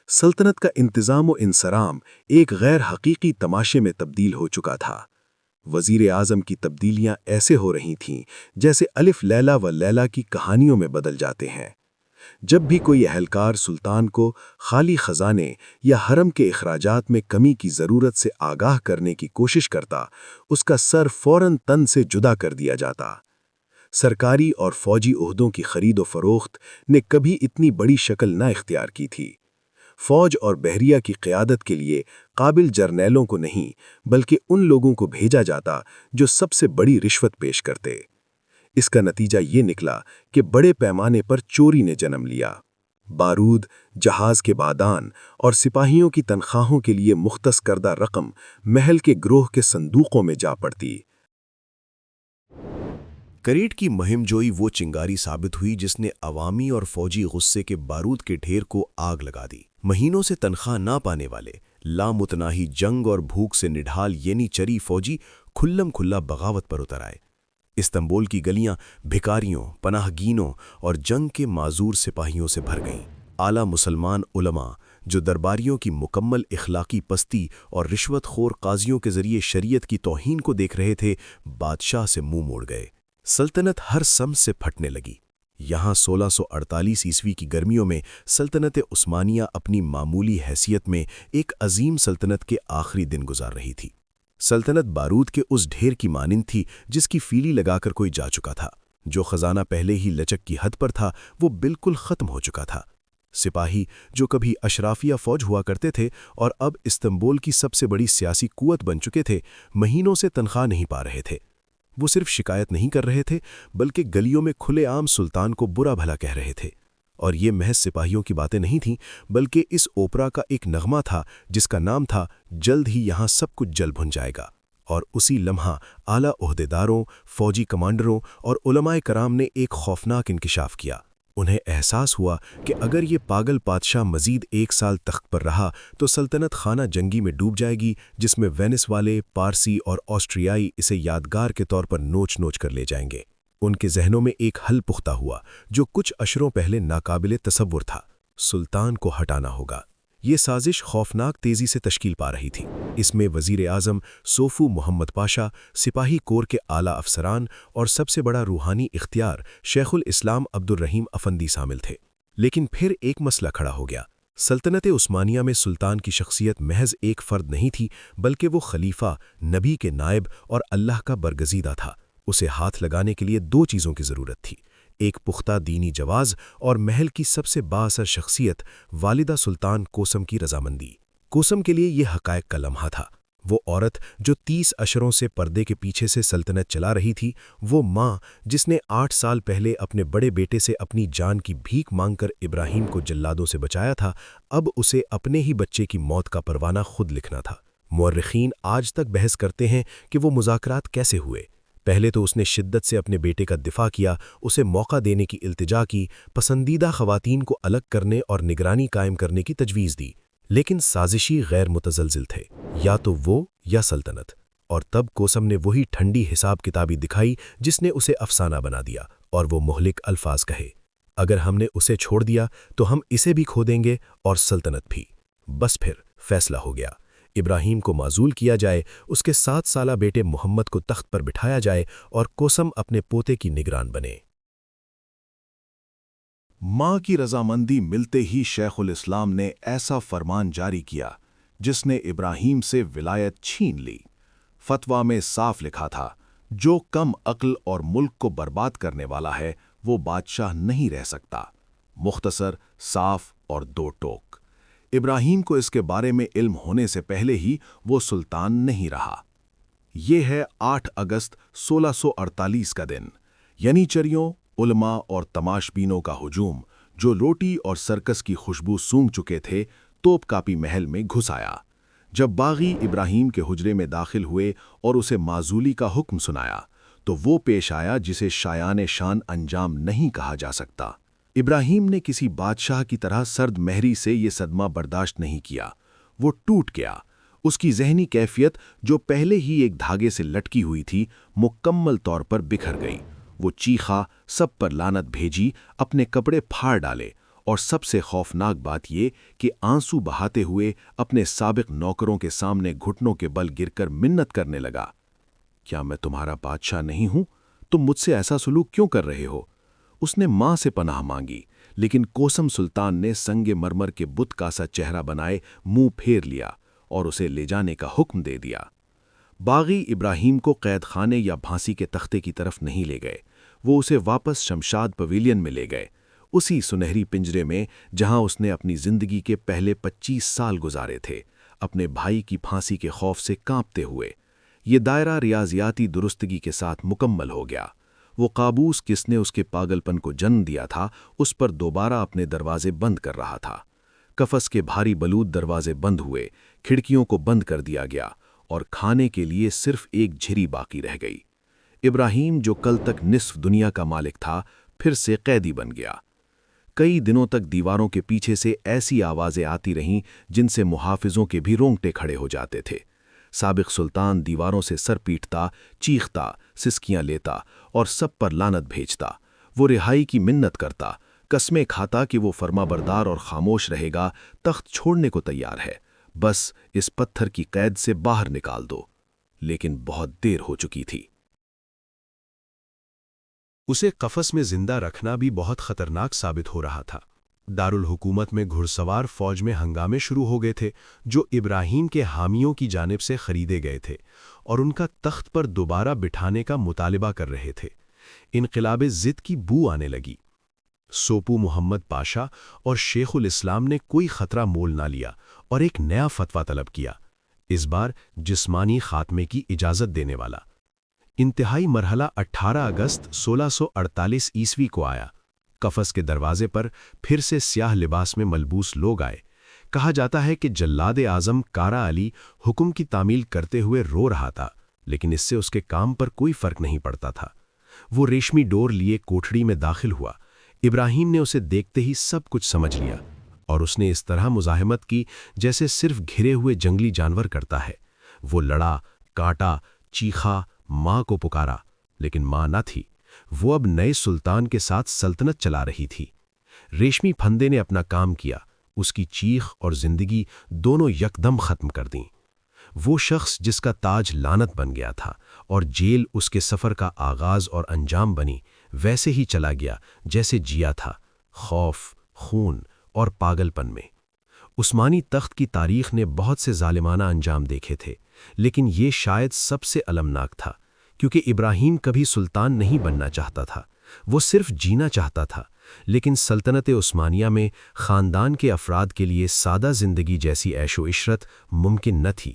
سلطنت کا انتظام و انصرام ایک غیر حقیقی تماشے میں تبدیل ہو چکا تھا۔ وزیر اعظم کی تبدیلیاں ایسے ہو رہی تھیں جیسے الف لیلہ و لیلہ کی کہانیوں میں بدل جاتے ہیں۔ جب بھی کوئی اہلکار سلطان کو خالی خزانے یا حرم کے اخراجات میں کمی کی ضرورت سے آگاہ کرنے کی کوشش کرتا، اس کا سر فوراً تن سے جدا کر دیا جاتا۔ سرکاری اور فوجی عہدوں کی خرید و فروخت نے کبھی اتنی بڑی شکل نہ اختیار کی تھی۔ فوج اور بحریہ کی قیادت کے لیے قابل جرنیلوں کو نہیں بلکہ ان لوگوں کو بھیجا جاتا جو سب سے بڑی رشوت پیش کرتے۔ اس کا نتیجہ یہ نکلا کہ بڑے پیمانے پر چوری نے جنم لیا۔ بارود، جہاز کے بادان اور سپاہیوں کی تنخواہوں کے لیے مختص کردہ رقم محل کے گروہ کے صندوقوں میں جا پڑتی۔ کریٹ کی مہم جوئی وہ چنگاری ثابت ہوئی جس نے عوامی اور فوجی غصے کے بارود کے ڈھیر کو آگ لگا دی۔ مہینوں سے تنخواہ نہ پانے والے، لامتناہی جنگ اور بھوک سے نڈھال ینی چری فوجی کھلم کھلا بغاوت پر اتر آئے۔ استنبول کی گلیاں بھکاریوں، پناہ گینوں اور جنگ کے معذور سپاہیوں سے بھر گئیں۔ اعلیٰ مسلمان علماء جو درباریوں کی مکمل اخلاقی پستی اور رشوت خور قاضیوں کے ذریعے شریعت کی توہین کو دیکھ رہے تھے، بادشاہ سے منہ موڑ گئے۔ سلطنت ہر سمت سے پھٹنے لگی۔ یہاں 1648 عیسوی کی گرمیوں میں سلطنت عثمانیہ اپنی معمولی حیثیت میں ایک عظیم سلطنت کے آخری دن گزار رہی تھی۔ سلطنت بارود کے اس ڈھیر کی مانند تھی جس کی فیلی لگا کر کوئی جا چکا تھا۔ جو خزانہ پہلے ہی لچک کی حد پر تھا وہ بالکل ختم ہو چکا تھا۔ سپاہی جو کبھی اشرافیہ فوج ہوا کرتے تھے اور اب استنبول کی سب سے بڑی سیاسی قوت بن چکے تھے، مہینوں سے تنخواہ نہیں پا رہے تھے۔ وہ صرف شکایت نہیں کر رہے تھے بلکہ گلیوں میں کھلے عام سلطان کو برا بھلا کہہ رہے تھے۔ اور یہ محض سپاہیوں کی باتیں نہیں تھیں بلکہ اس اوپرا کا ایک نغمہ تھا جس کا نام تھا جلد ہی یہاں سب کچھ جل بھن جائے گا۔ اور اسی لمحہ اعلیٰ عہدیداروں، فوجی کمانڈروں اور علماء کرام نے ایک خوفناک انکشاف کیا۔ انہیں احساس ہوا کہ اگر یہ پاگل بادشاہ مزید 1 سال تخت پر رہا تو سلطنت خانہ جنگی میں ڈوب جائے گی، جس میں وینس والے، پارسی اور آسٹریائی اسے یادگار کے طور پر نوچ نوچ کر لے جائیں گے۔ ان کے ذہنوں میں ایک حل پختہ ہوا جو کچھ اشروں پہلے ناقابل تصور تھا: سلطان کو ہٹانا ہوگا۔ یہ سازش خوفناک تیزی سے تشکیل پا رہی تھی۔ اس میں وزیر اعظم سوفو محمد پاشا، سپاہی کور کے اعلیٰ افسران اور سب سے بڑا روحانی اختیار شیخ الاسلام عبد الرحیم افندی شامل تھے۔ لیکن پھر ایک مسئلہ کھڑا ہو گیا۔ سلطنت عثمانیہ میں سلطان کی شخصیت محض ایک فرد نہیں تھی بلکہ وہ خلیفہ، نبی کے نائب اور اللہ کا برگزیدہ تھا۔ اسے ہاتھ لگانے کے لیے 2 چیزوں کی ضرورت تھی: ایک پختہ دینی جواز اور محل کی سب سے بااثر شخصیت والدہ سلطان کوسم کی رضامندی۔ کوسم کے لیے یہ حقائق کا لمحہ تھا۔ وہ عورت جو 30 اشروں سے پردے کے پیچھے سے سلطنت چلا رہی تھی، وہ ماں جس نے 8 سال پہلے اپنے بڑے بیٹے سے اپنی جان کی بھیک مانگ کر ابراہیم کو جلادوں سے بچایا تھا، اب اسے اپنے ہی بچے کی موت کا پروانہ خود لکھنا تھا۔ مورخین آج تک بحث کرتے ہیں کہ وہ مذاکرات کیسے ہوئے۔ پہلے تو اس نے شدت سے اپنے بیٹے کا دفاع کیا، اسے موقع دینے کی التجا کی، پسندیدہ خواتین کو الگ کرنے اور نگرانی قائم کرنے کی تجویز دی، لیکن سازشی غیر متزلزل تھے، یا تو وہ یا سلطنت۔ اور تب کوسم نے وہی ٹھنڈی حساب کتابی دکھائی جس نے اسے افسانہ بنا دیا، اور وہ مہلک الفاظ کہے، اگر ہم نے اسے چھوڑ دیا تو ہم اسے بھی کھو دیں گے اور سلطنت بھی۔ بس پھر فیصلہ ہو گیا، ابراہیم کو معزول کیا جائے، اس کے 7 سالہ بیٹے محمد کو تخت پر بٹھایا جائے اور کوسم اپنے پوتے کی نگران بنے۔ ماں کی رضامندی ملتے ہی شیخ الاسلام نے ایسا فرمان جاری کیا جس نے ابراہیم سے ولایت چھین لی۔ فتویٰ میں صاف لکھا تھا، جو کم عقل اور ملک کو برباد کرنے والا ہے وہ بادشاہ نہیں رہ سکتا۔ مختصر، صاف اور دو ٹوک۔ ابراہیم کو اس کے بارے میں علم ہونے سے پہلے ہی وہ سلطان نہیں رہا۔ یہ ہے 8 اگست 1648 کا دن، یعنی چریوں، علماء اور تماش بینوں کا ہجوم جو روٹی اور سرکس کی خوشبو سونگھ چکے تھے، توپ کاپی محل میں گھس آیا۔ جب باغی ابراہیم کے حجرے میں داخل ہوئے اور اسے معزولی کا حکم سنایا تو وہ پیش آیا جسے شایان شان انجام نہیں کہا جا سکتا۔ ابراہیم نے کسی بادشاہ کی طرح سرد مہری سے یہ صدمہ برداشت نہیں کیا، وہ ٹوٹ گیا۔ اس کی ذہنی کیفیت جو پہلے ہی ایک دھاگے سے لٹکی ہوئی تھی، مکمل طور پر بکھر گئی۔ وہ چیخا، سب پر لعنت بھیجی، اپنے کپڑے پھاڑ ڈالے، اور سب سے خوفناک بات یہ کہ آنسو بہاتے ہوئے اپنے سابق نوکروں کے سامنے گھٹنوں کے بل گر کر منت کرنے لگا، کیا میں تمہارا بادشاہ نہیں ہوں؟ تم مجھ سے ایسا سلوک کیوں کر رہے ہو؟ اس نے ماں سے پناہ مانگی، لیکن کوسم سلطان نے سنگ مرمر کے بت کا سا چہرہ بنائے منہ پھیر لیا اور اسے لے جانے کا حکم دے دیا۔ باغی ابراہیم کو قید خانے یا پھانسی کے تختے کی طرف نہیں لے گئے، وہ اسے واپس شمشاد پویلین میں لے گئے، اسی سنہری پنجرے میں جہاں اس نے اپنی زندگی کے پہلے 25 سال گزارے تھے، اپنے بھائی کی پھانسی کے خوف سے کانپتے ہوئے۔ یہ دائرہ ریاضیاتی درستگی کے ساتھ مکمل ہو گیا۔ وہ قابوس کس نے اس کے پاگل پن کو جنم دیا تھا، اس پر دوبارہ اپنے دروازے بند کر رہا تھا۔ قفس کے بھاری بلود دروازے بند ہوئے، کھڑکیوں کو بند کر دیا گیا، اور کھانے کے لیے صرف ایک جھری باقی رہ گئی۔ ابراہیم جو کل تک نصف دنیا کا مالک تھا، پھر سے قیدی بن گیا۔ کئی دنوں تک دیواروں کے پیچھے سے ایسی آوازیں آتی رہیں جن سے محافظوں کے بھی رونگٹے کھڑے ہو جاتے تھے۔ سابق سلطان دیواروں سے سر پیٹتا، چیختا، سسکیاں لیتا اور سب پر لعنت بھیجتا۔ وہ رہائی کی منت کرتا، قسمیں کھاتا کہ وہ فرمانبردار اور خاموش رہے گا، تخت چھوڑنے کو تیار ہے، بس اس پتھر کی قید سے باہر نکال دو۔ لیکن بہت دیر ہو چکی تھی۔ اسے قفس میں زندہ رکھنا بھی بہت خطرناک ثابت ہو رہا تھا۔ دارالحکومت میں گھڑ سوار فوج میں ہنگامے شروع ہو گئے تھے جو ابراہیم کے حامیوں کی جانب سے خریدے گئے تھے اور ان کا تخت پر دوبارہ بٹھانے کا مطالبہ کر رہے تھے۔ انقلاب ضد کی بو آنے لگی۔ سوپو محمد پاشا اور شیخ الاسلام نے کوئی خطرہ مول نہ لیا اور ایک نیا فتویٰ طلب کیا، اس بار جسمانی خاتمے کی اجازت دینے والا۔ انتہائی مرحلہ 18 اگست 1648 عیسوی کو آیا۔ قفس کے دروازے پر پھر سے سیاہ لباس میں ملبوس لوگ آئے۔ کہا جاتا ہے کہ جلاد اعظم کارا علی حکم کی تعمیل کرتے ہوئے رو رہا تھا، لیکن اس سے اس کے کام پر کوئی فرق نہیں پڑتا تھا۔ وہ ریشمی ڈور لیے کوٹھڑی میں داخل ہوا۔ ابراہیم نے اسے دیکھتے ہی سب کچھ سمجھ لیا، اور اس نے اس طرح مزاحمت کی جیسے صرف گھرے ہوئے جنگلی جانور کرتا ہے۔ وہ لڑا، کاٹا، چیخا، ماں کو پکارا، لیکن ماں نہ تھی۔ وہ اب نئے سلطان کے ساتھ سلطنت چلا رہی تھی۔ ریشمی پھندے نے اپنا کام کیا، اس کی چیخ اور زندگی دونوں یکدم ختم کر دیں۔ وہ شخص جس کا تاج لعنت بن گیا تھا اور جیل اس کے سفر کا آغاز اور انجام بنی، ویسے ہی چلا گیا جیسے جیا تھا، خوف، خون اور پاگل پن میں۔ عثمانی تخت کی تاریخ نے بہت سے ظالمانہ انجام دیکھے تھے، لیکن یہ شاید سب سے المناک تھا، کیونکہ ابراہیم کبھی سلطان نہیں بننا چاہتا تھا، وہ صرف جینا چاہتا تھا، لیکن سلطنت عثمانیہ میں خاندان کے افراد کے لیے سادہ زندگی جیسی عیش و عشرت ممکن نہ تھی۔